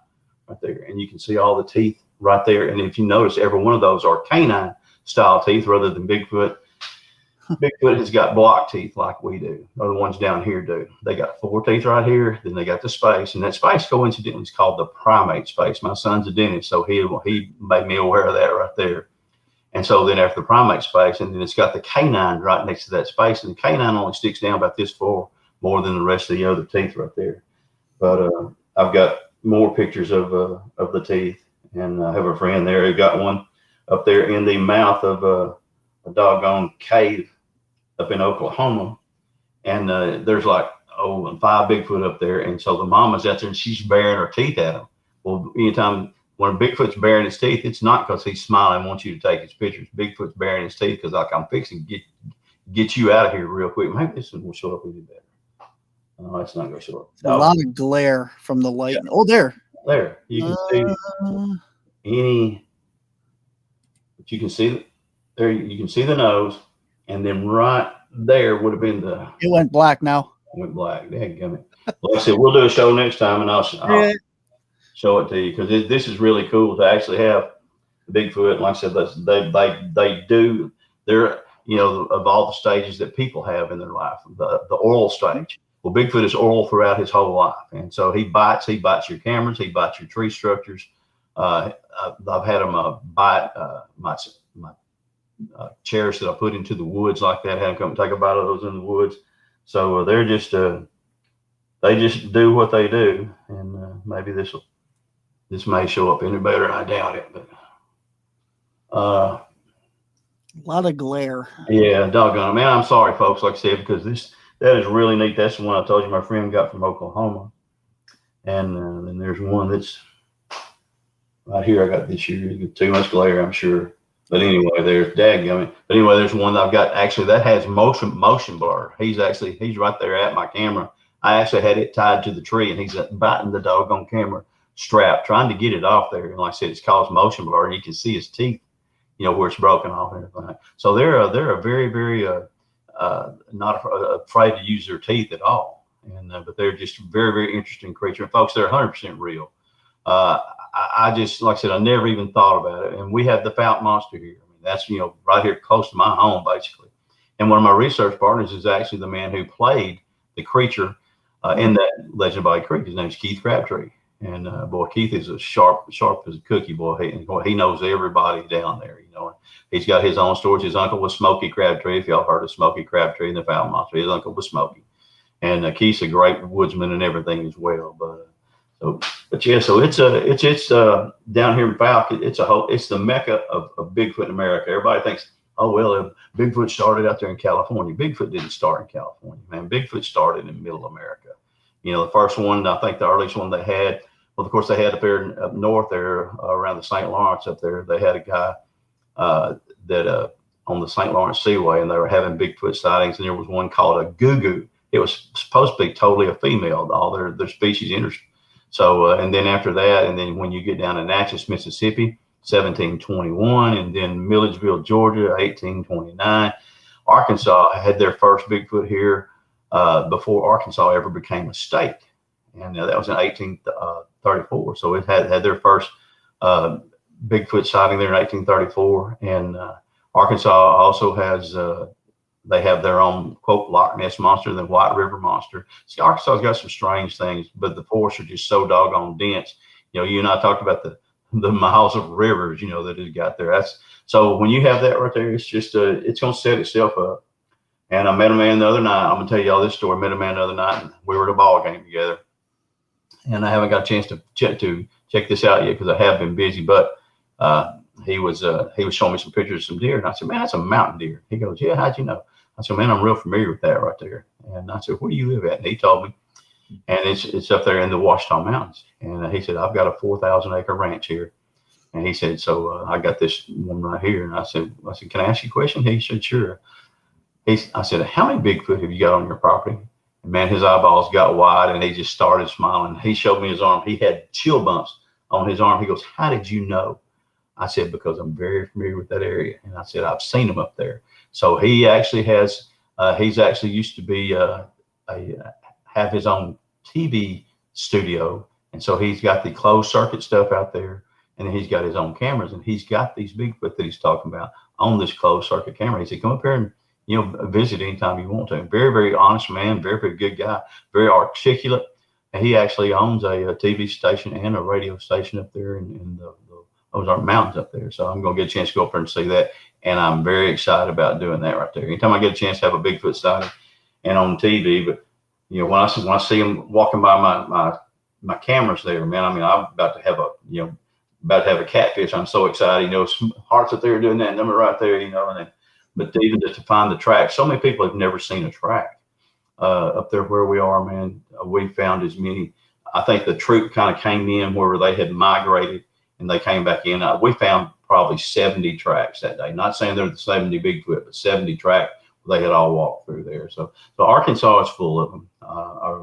right there, and you can see all the teeth right there. And if you notice, every one of those are canine style teeth rather than Bigfoot. Bigfoot has got block teeth like we do, or the ones down here do. They got 4 teeth right here, then they got the space, and that space coincidentally is called the primate space. My son's a dentist, so he made me aware of that right there. And so then after the primate space, and then it's got the canine right next to that space, and the canine only sticks down about this far more than the rest of the other teeth right there. But I've got more pictures of the teeth, and I have a friend there who got one up there in the mouth of a doggone cave up in Oklahoma, and there's like 5 Bigfoot up there, and so the mama's out there and she's baring her teeth at him. Well, anytime when Bigfoot's baring his teeth, it's not because he's smiling and wants you to take his pictures. Bigfoot's baring his teeth because like I'm fixing to get you out of here real quick. Maybe this one will show up a little better. No, it's not going to show up. a lot of glare from the light. Yeah. Oh, there you can see but you can see there. You can see the nose. And then right there would have been it went black now. It went black. Dadgummit. Like I said, we'll do a show next time, and I'll show it to you because this is really cool to actually have Bigfoot. Like I said, they do. They're of all the stages that people have in their life, the oral stage. Well, Bigfoot is oral throughout his whole life, and so he bites your cameras, he bites your tree structures. I've had him bite my chairs that I put into the woods like that. Had them come take a bite of those in the woods. So they're just they just do what they do, and maybe this may show up any better. I doubt it, but a lot of glare. Yeah, doggone it, man. I'm sorry, folks. Like I said, because that is really neat. That's the one I told you my friend got from Oklahoma, and then there's one that's right here. I got this year. You get too much glare, I'm sure. But anyway, there's dadgummit. But anyway, there's one that I've got actually that has motion blur. He's right there at my camera. I actually had it tied to the tree, and he's biting the doggone camera strap, trying to get it off there. And like I said, it's caused motion blur, and you can see his teeth, where it's broken off and everything. So they're a very, very not afraid to use their teeth at all. And but they're just a very, very interesting creature. And folks, they're 100% real. I just, like I said, I never even thought about it. And we have the Fountain Monster here. I mean, that's, right here close to my home, basically. And one of my research partners is actually the man who played the creature in that Legend of Body Creek. His name's Keith Crabtree. And boy, Keith is as sharp as a cookie, boy. He knows everybody down there, He's got his own stories. His uncle was Smokey Crabtree. If y'all heard of Smokey Crabtree and the Fountain Monster, his uncle was Smokey. And Keith's a great woodsman and everything as well. But yeah, so it's down here in Falk. It's the mecca of Bigfoot in America. Everybody thinks, oh well, Bigfoot started out there in California. Bigfoot didn't start in California, man. Bigfoot started in Middle America. The first one, I think the earliest one they had. Well, of course, they had up north there around the St. Lawrence up there. They had a guy that on the St. Lawrence Seaway, and they were having Bigfoot sightings. And there was one called a goo-goo. It was supposed to be totally a female. All their species enters. So, and then after that, and then when you get down to Natchez, Mississippi, 1721, and then Milledgeville, Georgia, 1829. Arkansas had their first Bigfoot here before Arkansas ever became a state. And that was in 1834. So it had their first Bigfoot sighting there in 1834. And Arkansas also has, they have their own, quote, Loch Ness Monster, the White River Monster. See, Arkansas's got some strange things, but the forests are just so doggone dense. You and I talked about the the miles of rivers, that it got there. So when you have that right there, it's just it's gonna set itself up. And I met a man the other night. I'm gonna tell you all this story. I met a man the other night, and we were at a ball game together. And I haven't got a chance to check this out yet because I have been busy. But he was showing me some pictures of some deer, and I said, "Man, that's a mountain deer." He goes, "Yeah, how'd you know?" I said, "Man, I'm real familiar with that right there." And I said, "Where do you live at?" And he told me, and it's up there in the Washita Mountains. And he said, "I've got a 4,000-acre ranch here." And he said, "So I got this one right here." And I said, "Can I ask you a question?" He said, "Sure." I said, "How many Bigfoot have you got on your property?" And man, his eyeballs got wide, and he just started smiling. He showed me his arm. He had chill bumps on his arm. He goes, "How did you know?" I said, "Because I'm very familiar with that area." And I said, "I've seen him up there." So he actually has. He's actually used to be have his own TV studio, and so he's got the closed circuit stuff out there, and then he's got his own cameras, and he's got these Bigfoot that he's talking about on this closed circuit camera. He said, "Come up here and visit anytime you want to." Very, very honest man, very, very good guy, very articulate. And he actually owns a TV station and a radio station up there in the Ozark Mountains up there. So I'm going to get a chance to go up there and see that. And I'm very excited about doing that right there. Anytime I get a chance to have a Bigfoot sighting and on TV, but when I see him walking by my cameras there, man, I mean, I'm about to have a catfish. I'm so excited. Hearts up there doing that number right there, but even just to find the track, so many people have never seen a track up there where we are, man. We found as many. I think the troop kind of came in where they had migrated and they came back in. We found probably 70 tracks that day. Not saying they're the 70 Bigfoot, but 70 tracks they had all walked through there. So Arkansas is full of them.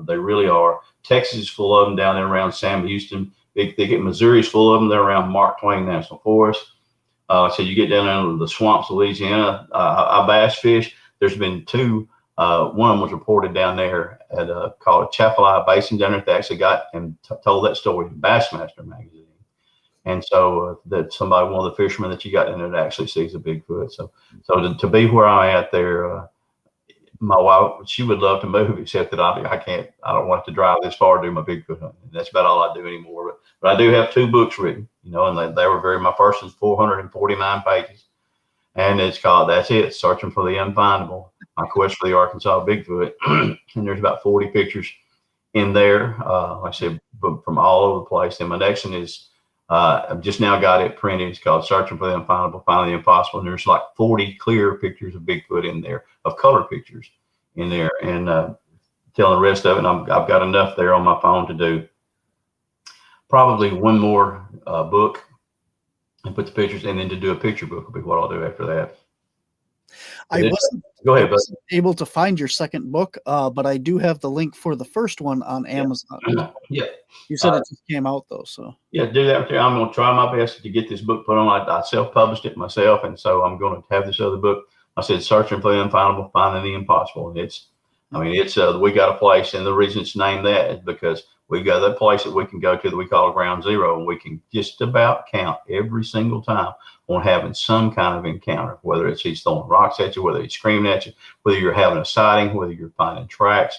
They really are. Texas is full of them down there around Sam Houston. Missouri's full of them. They're around Mark Twain National Forest. So you get down into the swamps of Louisiana. I bass fish. There's been two. One of them was reported down there at called Chaffalaya Basin down there. They actually got and told that story in Bassmaster magazine. And so that one of the fishermen that you got in there that actually sees a Bigfoot. So to be where I'm at there, my wife, she would love to move, except that I can't. I don't want to drive this far to do my Bigfoot hunting. That's about all I do anymore. But I do have 2 books written, and they were my first is 449 pages, and it's called Searching for the Unfindable: My Quest for the Arkansas Bigfoot. And there's about 40 pictures in there, like I said, from all over the place. And my next one is I've just now got it printed. It's called Searching for the Unfindable, Finding the Impossible. And there's like 40 clear pictures of Bigfoot in there, of color pictures in there, and telling the rest of it. And I've got enough there on my phone to do probably one more book and put the pictures, and then to do a picture book will be what I'll do after that. Go ahead, I wasn't able to find your second book, but I do have the link for the first one on Amazon. Yeah. You said it just came out though, so. Yeah, do that. I'm going to try my best to get this book put on. I self-published it myself, and so I'm going to have this other book. I said, Searching for the Unfindable, Finding the Impossible. And we got a place, and the reason it's named that is because we've got that place that we can go to that we call Ground Zero, and we can just about count every single time on having some kind of encounter, whether it's he's throwing rocks at you, whether he's screaming at you, whether you're having a sighting, whether you're finding tracks,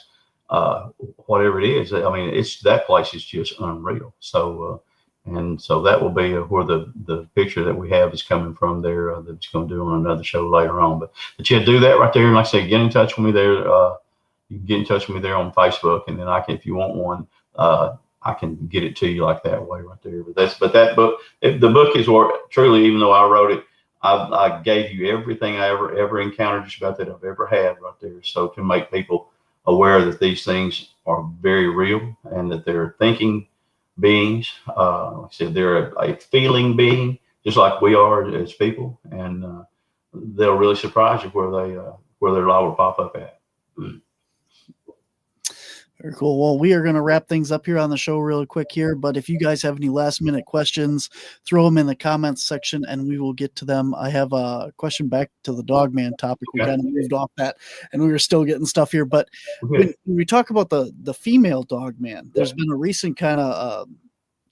whatever it is. I mean, that place is just unreal. So, and so that will be where the picture that we have is coming from there. That's going to do on another show later on. But yeah, do that right there. And like I say, get in touch with me there. You can get in touch with me there on Facebook, and then I can, if you want one, I can get it to you like that way right there. But that book, the book is truly, even though I wrote it, I gave you everything I ever encountered just about that I've ever had right there. So to make people aware that these things are very real and that they're thinking beings. Like I said, they're a feeling being, just like we are as people, and they'll really surprise you where their law will pop up at. Very cool. Well, we are going to wrap things up here on the show real quick here, but if you guys have any last minute questions, throw them in the comments section and we will get to them. I have a question back to the Dogman topic. We kind of moved off that and we were still getting stuff here, but when we talk about the female Dogman, there's been a recent kind of,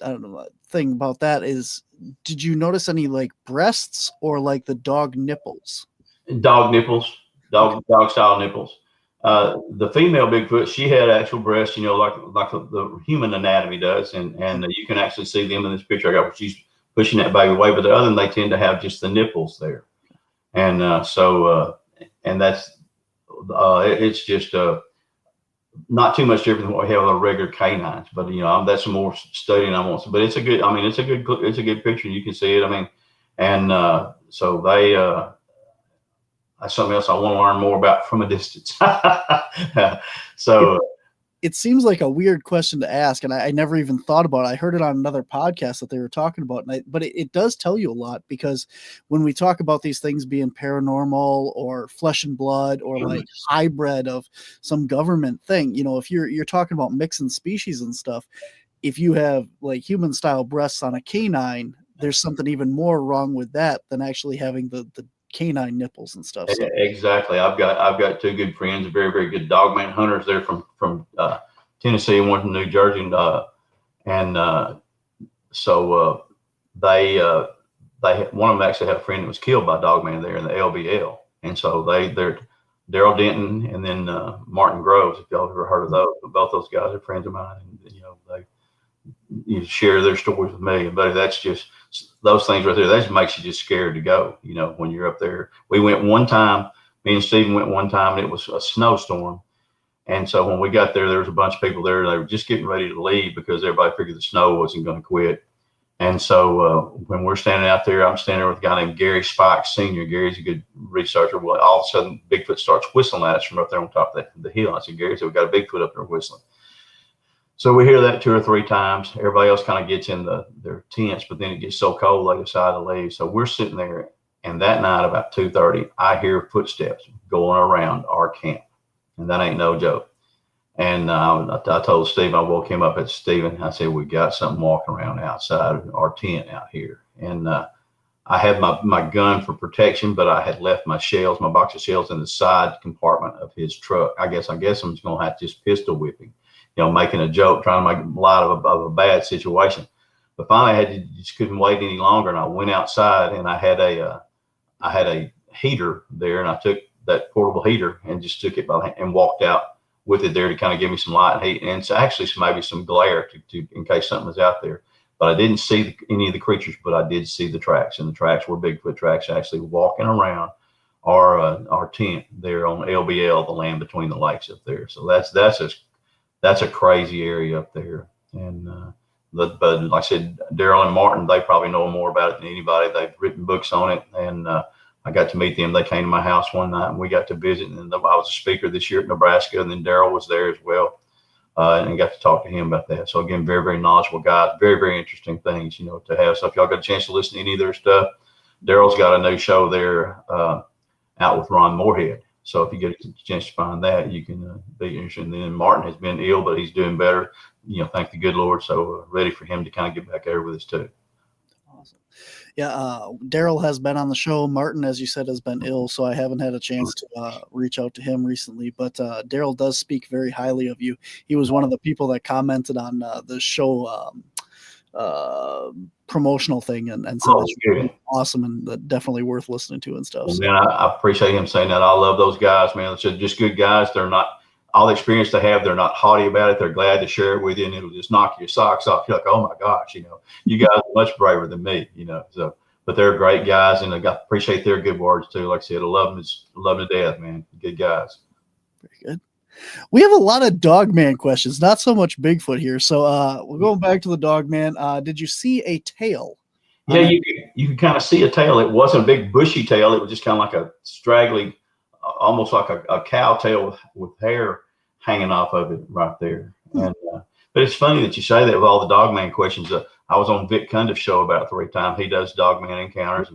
I don't know, thing about that is, did you notice any like breasts or like the dog nipples? Dog nipples, dog style nipples. The female Bigfoot, she had actual breasts, like the human anatomy does, and you can actually see them in this picture I got. pushing that baby away. But the other one, they tend to have just the nipples there. And and that's, it's just not too much different than what we have with our regular canines. But, that's some more studying I want. But it's a good, it's a good picture. You can see it. And so that's something else I want to learn more about from a distance. So it seems like a weird question to ask, and I never even thought about it. I heard it on another podcast that they were talking about, but it does tell you a lot, because when we talk about these things being paranormal or flesh and blood or like hybrid of some government thing, if you're talking about mixing species and stuff, if you have like human style breasts on a canine, there's something even more wrong with that than actually having the canine nipples and stuff. So. Exactly. I've got two good friends, very, very good dogman hunters. They're from Tennessee and one from New Jersey, so they one of them actually had a friend that was killed by a dogman there in the LBL, and so they're Daryl Denton and then Martin Groves. If y'all ever heard of those, both those guys are friends of mine, and they share their stories with me. But that's just those things right there. That just makes you just scared to go. When you're up there. We went one time. Me and Stephen went one time, and it was a snowstorm. And so when we got there was a bunch of people there. They were just getting ready to leave because everybody figured the snow wasn't going to quit. And so when we're standing out there, I'm standing there with a guy named Gary Spike Sr. Gary's a good researcher. Well, all of a sudden, Bigfoot starts whistling at us from up there on top of the hill. I said, Gary, so we got a Bigfoot up there whistling. So we hear that 2 or 3 times. Everybody else kind of gets in their tents, but then it gets so cold they decide to leave. So we're sitting there, and that night about 2:30, I hear footsteps going around our camp, and that ain't no joke. And I told Steve, I woke him up at Stephen. I said, we got something walking around outside of our tent out here. And I had my gun for protection, but I had left my box of shells in the side compartment of his truck. I guess I'm just going to have to just pistol whip him, making a joke, trying to make light of a bad situation. But finally, just couldn't wait any longer. And I went outside, and I had a heater there, and I took that portable heater and just took it by hand and walked out with it there to kind of give me some light and heat, and it's actually maybe some glare to in case something was out there. But I didn't see any of the creatures, but I did see the tracks, and the tracks were Bigfoot tracks actually walking around our tent there on LBL, the land between the lakes up there. So that's a crazy area up there. And but like I said, Daryl and Martin, they probably know more about it than anybody. They've written books on it, and I got to meet them. They came to my house one night, and we got to visit. And I was a speaker this year at Nebraska, and then Daryl was there as well, and got to talk to him about that. So again, very, very knowledgeable guys. Very, very interesting things, to have. So if y'all got a chance to listen to any of their stuff, Daryl's got a new show there out with Ron Moorhead. So if you get a chance to find that, you can be interested. And then Martin has been ill, but he's doing better. Thank the good Lord. So ready for him to kind of get back over with us too. Yeah, Daryl has been on the show. Martin, as you said, has been ill, so I haven't had a chance to reach out to him recently. But Daryl does speak very highly of you. He was one of the people that commented on the show promotional thing and said it's really awesome and definitely worth listening to and stuff. Well, man, I appreciate him saying that. I love those guys, man. They're just good guys. They're not all the experience they have. They're not haughty about it. They're glad to share it with you, and it'll just knock your socks off. You're like, oh my gosh, you guys are much braver than me, So, but they're great guys, and I appreciate their good words too. Like I said, I love them to death, man. Good guys. Very good. We have a lot of Dogman questions, not so much Bigfoot here. So we're going back to the Dogman. Did you see a tail? Yeah, you can kind of see a tail. It wasn't a big bushy tail. It was just kind of like a straggly, almost like a cow tail with hair hanging off of it right there. And but it's funny that you say that with all the Dogman questions. I was on Vic Cundiff's show about 3 times. He does Dogman encounters.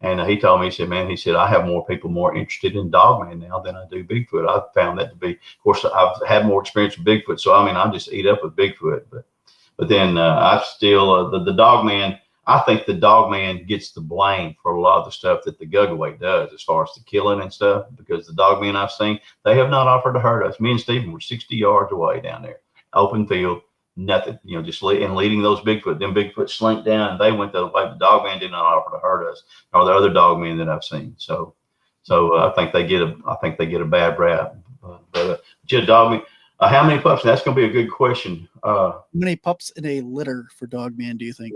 And he told me, he said, I have more people more interested in Dogman now than I do Bigfoot. I've found that to be, of course, I've had more experience with Bigfoot. So, I just eat up with Bigfoot. But then I still, the Dogman, I think the Dogman gets the blame for a lot of the stuff that the Gugaway does as far as the killing and stuff, because the Dogmen I've seen, they have not offered to hurt us. Me and Stephen were 60 yards away down there, open field. Nothing, just leading those Bigfoot. Them Bigfoot slinked down, and they went the way. The Dogman did not offer to hurt us, or the other Dogmen that I've seen. So I think they get a bad rap. But Dogman, how many pups? That's going to be a good question. How many pups in a litter for Dogman do you think?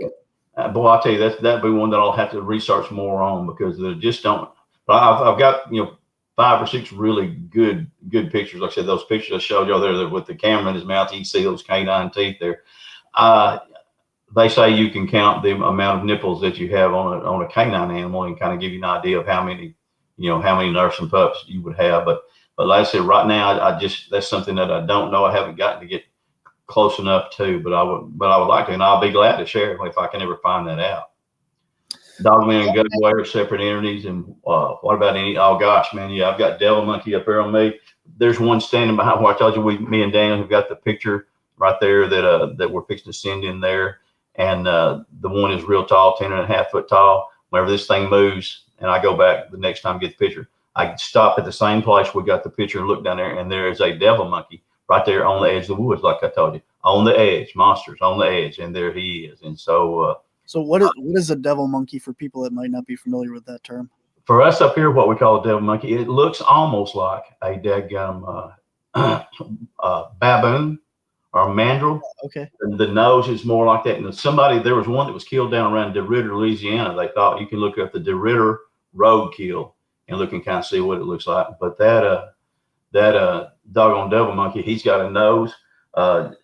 Boy, I'll tell you, that'd be one that I'll have to research more on because they just don't. But I've got 5 or 6 really good pictures. Like I said, those pictures I showed y'all there with the camera in his mouth, you can see those canine teeth there. They say you can count the amount of nipples that you have on a canine animal and kind of give you an idea of how many nursing pups you would have. But like I said, right now, that's something that I don't know. I haven't gotten to get close enough to, but I would like to, and I'll be glad to share it if I can ever find that out. Dogman and Gugway are separate entities, and what about oh gosh, man, yeah, I've got Devil Monkey up there on me. There's one standing behind where I told you me and Daniel have got the picture right there that we're fixing to send in there, and the one is real tall, 10.5 foot tall. Whenever this thing moves, and I go back the next time to get the picture, I stop at the same place we got the picture and look down there, and there is a Devil Monkey right there on the edge of the woods, like I told you, on the edge, monsters on the edge, and there he is. And so, so what is a devil monkey for people that might not be familiar with that term? For us up here, what we call a devil monkey, it looks almost like a dadgum baboon or a mandrill. Okay. The nose is more like that. And there was one that was killed down around DeRidder, Louisiana. They thought you can look up the DeRidder roadkill and look and kind of see what it looks like. But that doggone devil monkey, he's got a nose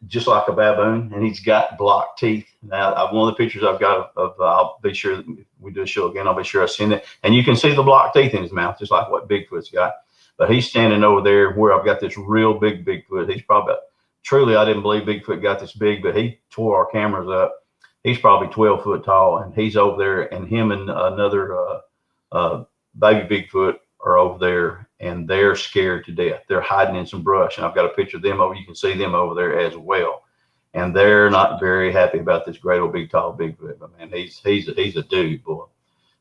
just like a baboon, and he's got block teeth. Now, one of the pictures I've got I'll be sure that if we do a show again, I'll be sure I send it. And you can see the block teeth in his mouth, just like what Bigfoot's got. But he's standing over there where I've got this real big Bigfoot. He's probably, truly, I didn't believe Bigfoot got this big, but he tore our cameras up. He's probably 12 foot tall, and he's over there, and him and another baby Bigfoot are over there, and they're scared to death. They're hiding in some brush, and I've got a picture of them over. You can see them over there as well, and they're not very happy about this great old big tall Bigfoot. But man, he's a dude, boy.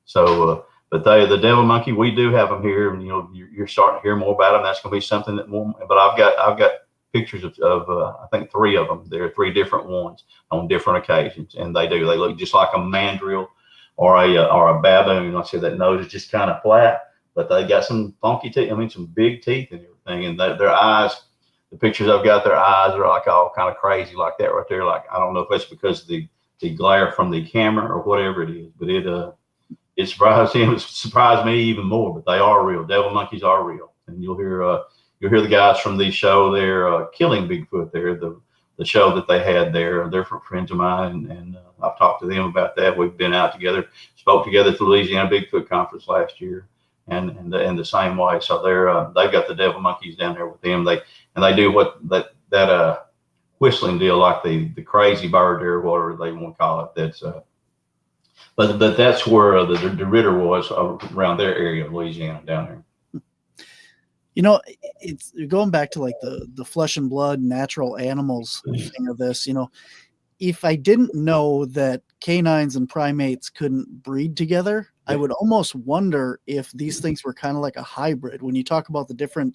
So, but the devil monkey, we do have them here, and you're starting to hear more about them. That's going to be something that more. But I've got pictures of I think 3 of them. There are 3 different ones on different occasions, and they look just like a mandrill or a baboon. Like I said, that nose is just kind of flat. But they got some funky teeth. I mean, some big teeth and everything. And their eyes, the pictures I've got, their eyes are like all kind of crazy like that right there. Like, I don't know if it's because of the glare from the camera or whatever it is, but it surprised him. It surprised me even more. But they are real. Devil monkeys are real. And you'll hear the guys from the show there, Killing Bigfoot there, the show that they had there. They're friends of mine, and I've talked to them about that. We've been out together, spoke together at the Louisiana Bigfoot Conference last year. And the same way, so they've got the devil monkeys down there with them. They do what that whistling deal, like the crazy bird there, whatever they want to call it. That's but that's where the Ritter was around their area of Louisiana down there. It's going back to like the flesh and blood natural animals thing of this. If I didn't know that canines and primates couldn't breed together, I would almost wonder if these things were kind of like a hybrid. When you talk about the different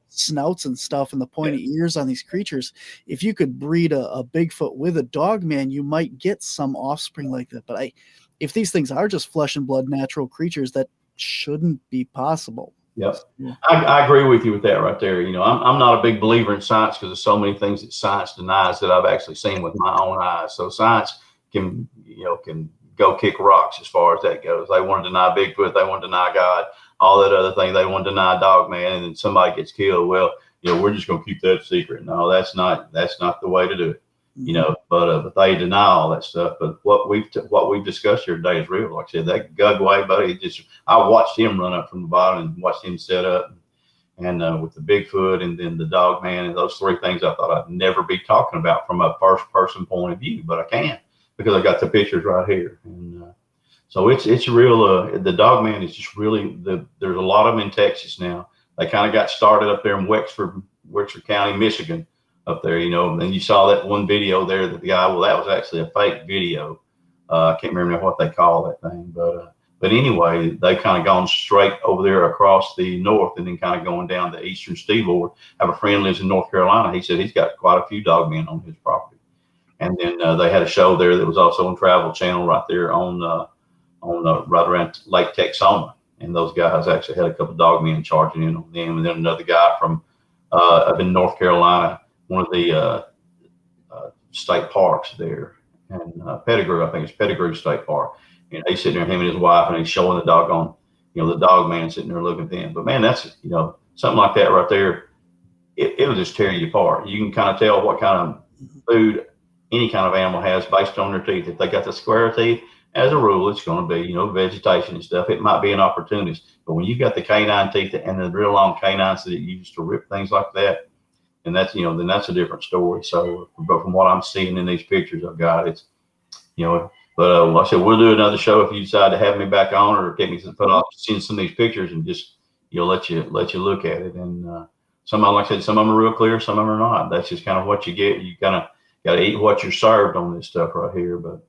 snouts and stuff and the pointy ears on these creatures, if you could breed a Bigfoot with a dogman, you might get some offspring like that. But if these things are just flesh and blood natural creatures, that shouldn't be possible. Yep. I agree with you with that right there. I'm not a big believer in science because there's so many things that science denies that I've actually seen with my own eyes. So science can go kick rocks as far as that goes. They want to deny Bigfoot, they want to deny God, all that other thing. They want to deny Dogman, and then somebody gets killed. Well, we're just going to keep that secret. No, that's not the way to do it. But they deny all that stuff. But what we've discussed here today is real. Like I said, that Gugway buddy, I watched him run up from the bottom and watched him set up, and with the Bigfoot and then the Dogman and those 3 things, I thought I'd never be talking about from a first person point of view, but I can because I got the pictures right here. And so it's real. The Dogman is just really there's a lot of them in Texas now. They kind of got started up there in Wexford County, Michigan. Up there, and you saw that one video there that the guy, that was actually a fake video. I can't remember what they call that thing, but anyway, they've kind of gone straight over there across the north and then kind of going down the eastern seaboard. I have a friend lives in North Carolina. He said he's got quite a few dogmen on his property. And then they had a show there that was also on Travel Channel right there on right around Lake Texoma. And those guys actually had a couple of dogmen charging in on them. And then another guy from up in North Carolina, one of the state parks there, and Pettigrew. I think it's Pettigrew State Park. And he's sitting there, him and his wife, and he's showing the doggone, the dog man sitting there looking at them. But man, that's something like that right there. It'll just tear you apart. You can kind of tell what kind of food any kind of animal has based on their teeth. If they got the square teeth, as a rule, it's going to be, vegetation and stuff. It might be an opportunist, but when you've got the canine teeth and the real long canines that you use to rip things like that, and that's, then that's a different story. So, but from what I'm seeing in these pictures I've got, it's, but like I said, we'll do another show if you decide to have me back on, or get me to put off seeing some of these pictures and just, let you look at it. And some of them, like I said, some of them are real clear, some of them are not. That's just kind of what you get. You kind of got to eat what you're served on this stuff right here. But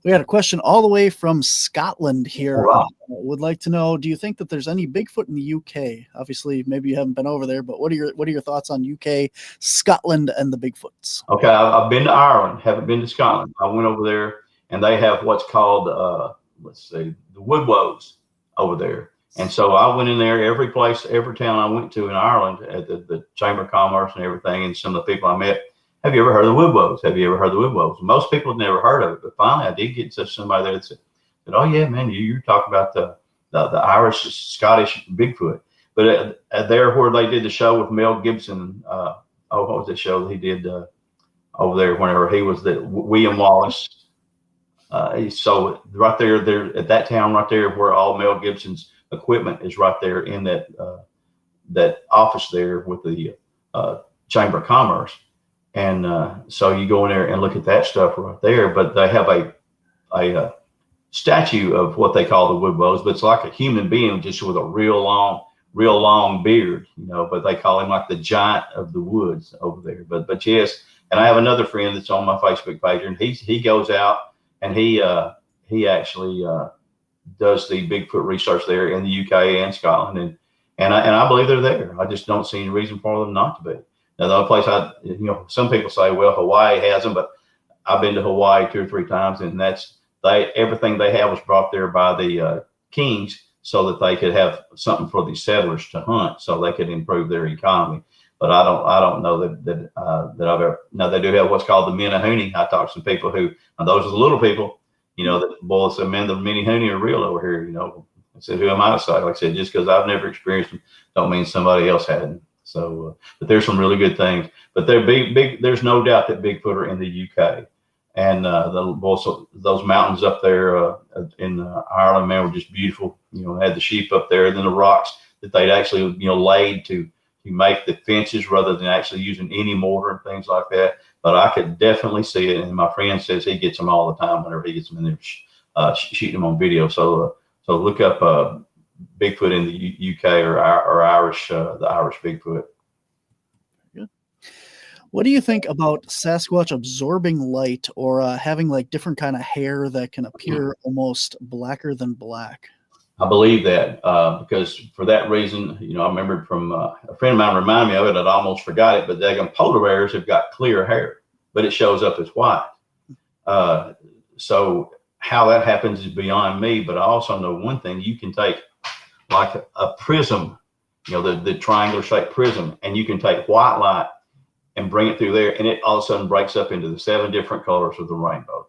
we got a question all the way from Scotland here. Wow. Would like to know, do you think that there's any Bigfoot in the UK? Obviously, maybe you haven't been over there, but what are your thoughts on UK, Scotland, and the Bigfoots? Okay, I've been to Ireland, haven't been to Scotland. I went over there, and they have what's called, the woodwoes over there. And so I went in there, every town I went to in Ireland, at the Chamber of Commerce and everything, and some of the people I met, have you ever heard of the woodwoes? Have you ever heard of the woodwoes? Most people have never heard of it, but finally I did get to somebody there that said, oh yeah, man, you're talking about the Irish, Scottish Bigfoot. But there where they did the show with Mel Gibson, what was the show that he did over there whenever he was William Wallace? So right there at that town right there where all Mel Gibson's equipment is right there in that office there with the Chamber of Commerce. And so you go in there and look at that stuff right there, but they have a statue of what they call the woodwoes, but it's like a human being just with a real long beard, but they call him like the giant of the woods over there. But yes, and I have another friend that's on my Facebook page, and he goes out and he actually does the Bigfoot research there in the UK and Scotland, and I believe they're there. I just don't see any reason for them not to be. Now, the other place some people say, well, Hawaii has them, but I've been to Hawaii 2 or 3 times, and everything they have was brought there by the kings so that they could have something for the settlers to hunt, so they could improve their economy. But I don't know that I've ever. Now they do have what's called the Menehune. I talked to some people who, and those are the little people, that boy said, man, the Menehune are real over here. I said, who am I to say? Like I said, just because I've never experienced them, don't mean somebody else hadn't. So, but there's some really good things. But they're big. There's no doubt that Bigfoot are in the UK, and those mountains up there in Ireland, man, were just beautiful. Had the sheep up there, and then the rocks that they'd actually laid to make the fences rather than actually using any mortar and things like that. But I could definitely see it, and my friend says he gets them all the time whenever he gets them in there, shooting them on video. So look up Bigfoot in the UK or Irish, the Irish Bigfoot. Good. What do you think about Sasquatch absorbing light, or having like different kind of hair that can appear almost blacker than black? I believe that because for that reason, I remembered from a friend of mine reminded me of it. I'd almost forgot it, but daggone polar bears have got clear hair, but it shows up as white. So how that happens is beyond me, but I also know one thing: you can take like a prism, the triangular shaped prism, and you can take white light and bring it through there, and it all of a sudden breaks up into the 7 different colors of the rainbow.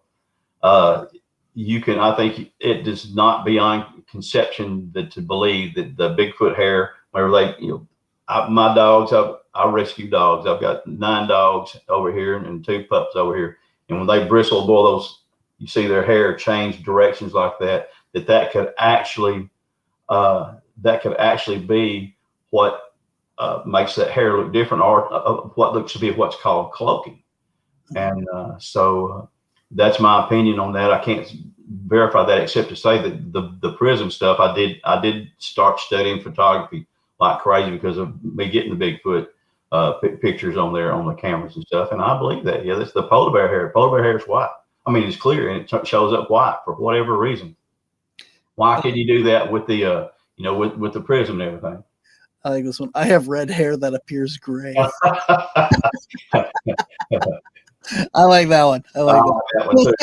I think it is not beyond conception to believe that the Bigfoot hair, whenever my dogs, I rescue dogs. I've got 9 dogs over here and 2 pups over here. And when they bristle, boy, you see their hair change directions like that, that could actually be what makes that hair look different, or what looks to be what's called cloaking. And so that's my opinion on that. I can't verify that except to say that the prism stuff, I did start studying photography like crazy because of me getting the Bigfoot pictures on there on the cameras and stuff. And I believe that. Yeah, that's the polar bear hair. Polar bear hair is white. I mean, it's clear and it shows up white for whatever reason. Why could you do that with the with the prism and everything? I like this one. I have red hair that appears gray. I like that one. I like that one too.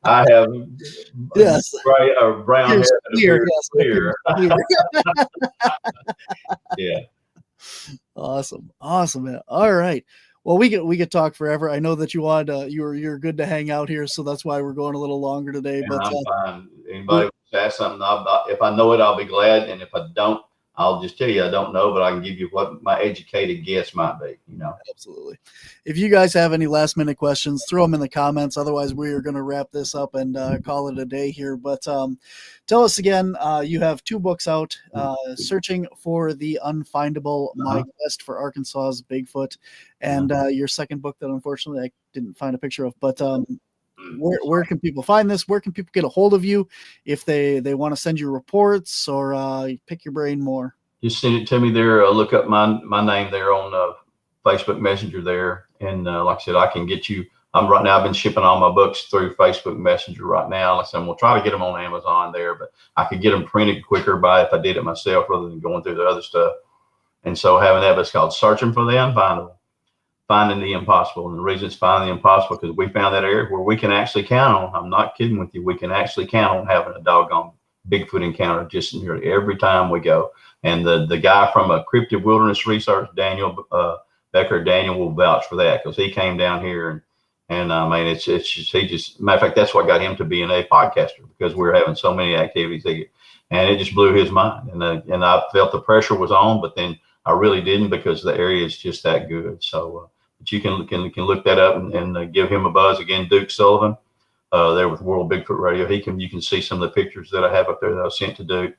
I have gray or brown hair that appears clear. Yeah. Awesome, man. All right. Well, we could talk forever. I know that you wanted you're good to hang out here, so that's why we're going a little longer today. And But I'm fine. Anybody wants to ask something, if I know it, I'll be glad. And if I don't, I'll just tell you I don't know, but I can give you what my educated guess might be, you know. absolutely. If you guys have any last minute questions, throw them in the comments. Otherwise, we are going to wrap this up and call it a day here. But tell us again, you have 2 books out, Searching for the Unfindable, My Quest for Arkansas's Bigfoot, and your second book that unfortunately I didn't find a picture of. But where can people find this? Where can people get a hold of you if they want to send you reports or pick your brain more? Just send it to me there. Look up my name there on Facebook Messenger there. And like I said, I can get you. Right now, I've been shipping all my books through Facebook Messenger right now. Like I said, we'll try to get them on Amazon there, but I could get them printed quicker if I did it myself rather than going through the other stuff. And so having that, but it's called Searching for the Unfindable, Finding the Impossible. And the reason it's Finding the Impossible because we found that area where we can actually count on, I'm not kidding with you, we can actually count on having a doggone Bigfoot encounter just nearly every time we go. And the guy from Cryptid Wilderness Research, Daniel Becker, Daniel will vouch for that because he came down here and I mean, it's just, matter of fact, that's what got him to being a podcaster because we were having so many activities and it just blew his mind. And I felt the pressure was on, but then I really didn't because the area is just that good. So, but you can look that up and give him a buzz again, Duke Sullivan, there with World Bigfoot Radio. You can see some of the pictures that I have up there that I sent to Duke.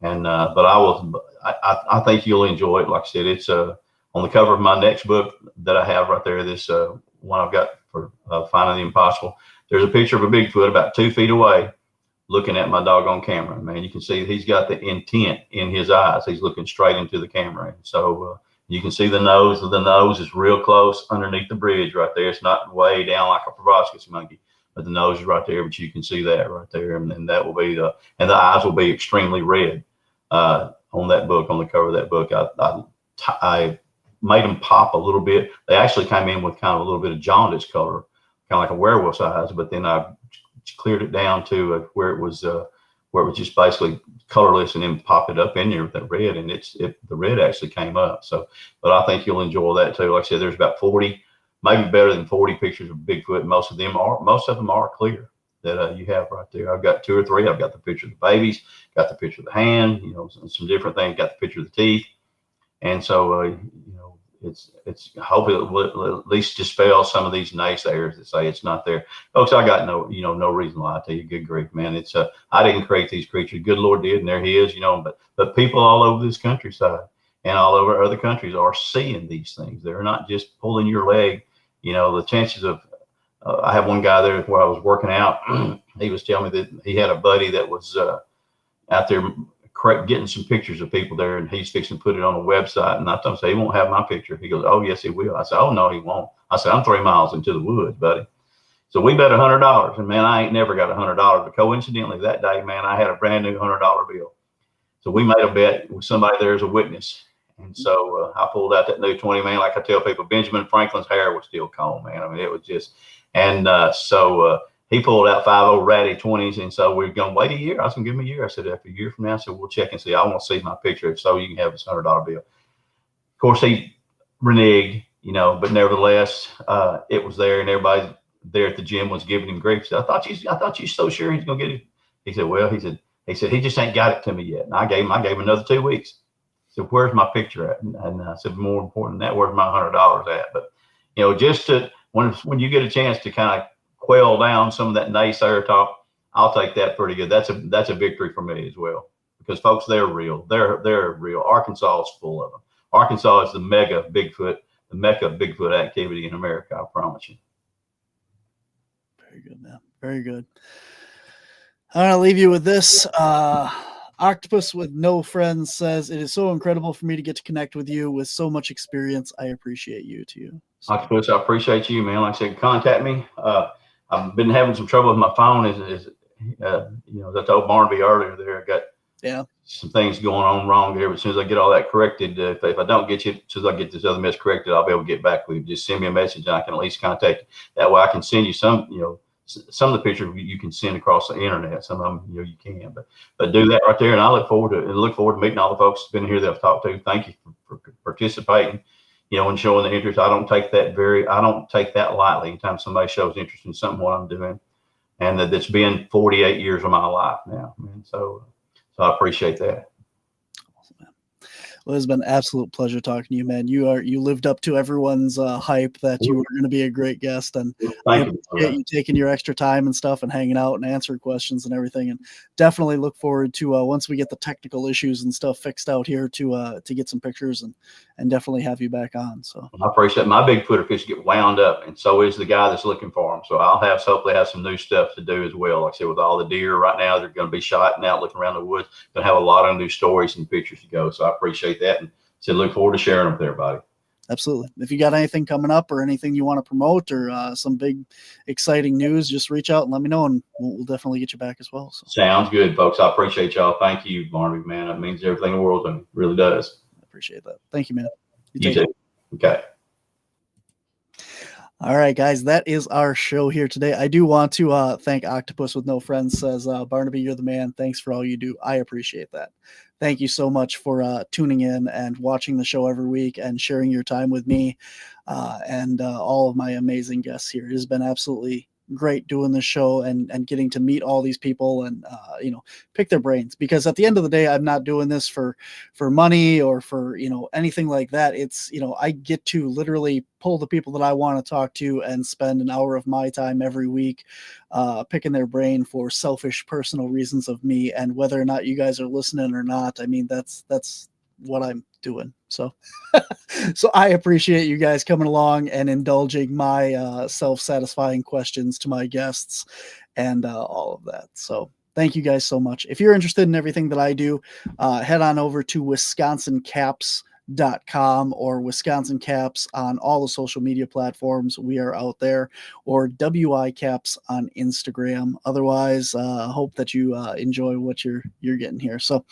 And, but I think you'll enjoy it. Like I said, it's, on the cover of my next book that I have right there, this, one I've got for Finding the Impossible. There's a picture of a Bigfoot about 2 feet away looking at my doggone camera. Man, you can see he's got the intent in his eyes. He's looking straight into the camera. So you can see the nose. The nose is real close underneath the bridge right there. It's not way down like a proboscis monkey, but the nose is right there. But you can see that right there. And that will be and the eyes will be extremely red on that book, on the cover of that book. I made them pop a little bit. They actually came in with kind of a little bit of jaundice color, kind of like a werewolf's eyes, but then I cleared it down to where it was just basically colorless and then pop it up in there with that red, and the red actually came up. So, but I think you'll enjoy that too. Like I said, there's about 40, maybe better than 40 pictures of Bigfoot. Most of them are clear that you have right there. I've got 2 or 3. I've got the picture of the babies, got the picture of the hand, you know, some different things, got the picture of the teeth. And so, you know, it's hopefully it will at least dispel some of these naysayers that say it's not there. Folks, I got no reason to lie to you. Good grief, man. It's I didn't create these creatures. Good Lord did, and there he is, you know, but people all over this countryside and all over other countries are seeing these things. They're not just pulling your leg. You know, the chances of I have one guy there where I was working out. He was telling me that he had a buddy that was out there getting some pictures of people there, and he's fixing to put it on a website. And I told him, say, he won't have my picture. He goes, oh, yes, he will. I said, oh, no, he won't. I said, I'm 3 miles into the woods, buddy. So we bet $100. And, man, I ain't never got $100. But coincidentally, that day, man, I had a brand new $100 bill. So we made a bet with somebody there as a witness. And so I pulled out that new 20, man. Like I tell people, Benjamin Franklin's hair was still combed, man. I mean, it was just, and so he pulled out 5 old ratty 20s. And so we're going to wait a year. I was going to give him a year. I said, after a year from now, I said, we'll check and see. I want to see my picture. If so, you can have this $100 bill. Of course, he reneged, you know, but nevertheless, it was there, and everybody there at the gym was giving him grief. Said, I thought you so sure he's going to get it. He said, well, he said, he just ain't got it to me yet. And I gave him another 2 weeks. So where's my picture at? And I said, more important than that, where's my $100 at? But, you know, just to, when you get a chance to kind of quell down some of that naysayer talk, I'll take that pretty good. That's a victory for me as well, because folks, they're real. They're real. Arkansas is full of them. Arkansas is the mecca of Bigfoot activity in America. I promise you. Very good, man. Very good. I'm going to leave you with this. Octopus with No Friends says, it is so incredible for me to get to connect with you with so much experience. I appreciate you too. So. Octopus, I appreciate you, man. Like I said, contact me. I've been having some trouble with my phone. You know, as I told Barnaby earlier there, I got some things going on wrong here. But as soon as I get all that corrected, if I don't get you, as soon as I get this other mess corrected, I'll be able to get back with you. Just send me a message and I can at least contact you. That way I can send you some, you know, some of the pictures you can send across the internet. Some of them, you know, you can, but do that right there. And I look forward to meeting all the folks that's been here that I've talked to. Thank you for participating. and showing the interest. I don't take that lightly. Anytime somebody shows interest in something what I'm doing, and that's been 48 years of my life now. Man. So I appreciate that. Well, it's been an absolute pleasure talking to you, man. You lived up to everyone's hype that you were going to be a great guest, and I appreciate you taking your extra time and stuff and hanging out and answering questions and everything. And definitely look forward to once we get the technical issues and stuff fixed out here to get some pictures and definitely have you back on. So I appreciate it. My Bigfooter fish get wound up, and so is the guy that's looking for them. So I'll hopefully have some new stuff to do as well. Like I said, with all the deer right now, they're going to be shot and out looking around the woods. Going to have a lot of new stories and pictures to go. So I appreciate that, and so look forward to sharing them with everybody. Absolutely. If you got anything coming up or anything you want to promote or some big exciting news, just reach out and let me know, and we'll definitely get you back as well. So sounds good, folks. I appreciate y'all. Thank you, Barnaby, man. That means everything in the world to me. It really does. I appreciate that. Thank you, man. You too. Okay. All right, guys, that is our show here today. I do want to thank Octopus with No Friends says, Barnaby, you're the man. Thanks for all you do. I appreciate that. Thank you so much for tuning in and watching the show every week and sharing your time with me and all of my amazing guests here. It has been absolutely great doing this show and getting to meet all these people and pick their brains, because at the end of the day, I'm not doing this for money or for anything like that. It's I get to literally pull the people that I want to talk to and spend an hour of my time every week picking their brain for selfish personal reasons of me, and whether or not you guys are listening or not, I mean that's what I'm doing. So so I appreciate you guys coming along and indulging my self-satisfying questions to my guests and all of that. So thank you guys so much. If you're interested in everything that I do, head on over to wisconsincaps.com or Wisconsin Caps on all the social media platforms. We are out there, or WI Caps on Instagram. Otherwise, hope that you enjoy what you're getting here. So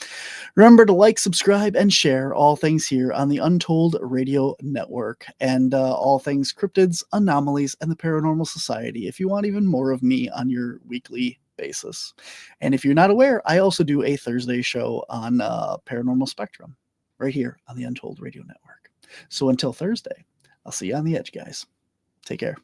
remember to like, subscribe, and share all things here on the Untold Radio Network, and all things cryptids, anomalies, and the Paranormal Society if you want even more of me on your weekly basis. And if you're not aware, I also do a Thursday show on Paranormal Spectrum right here on the Untold Radio Network. So until Thursday, I'll see you on the edge, guys. Take care.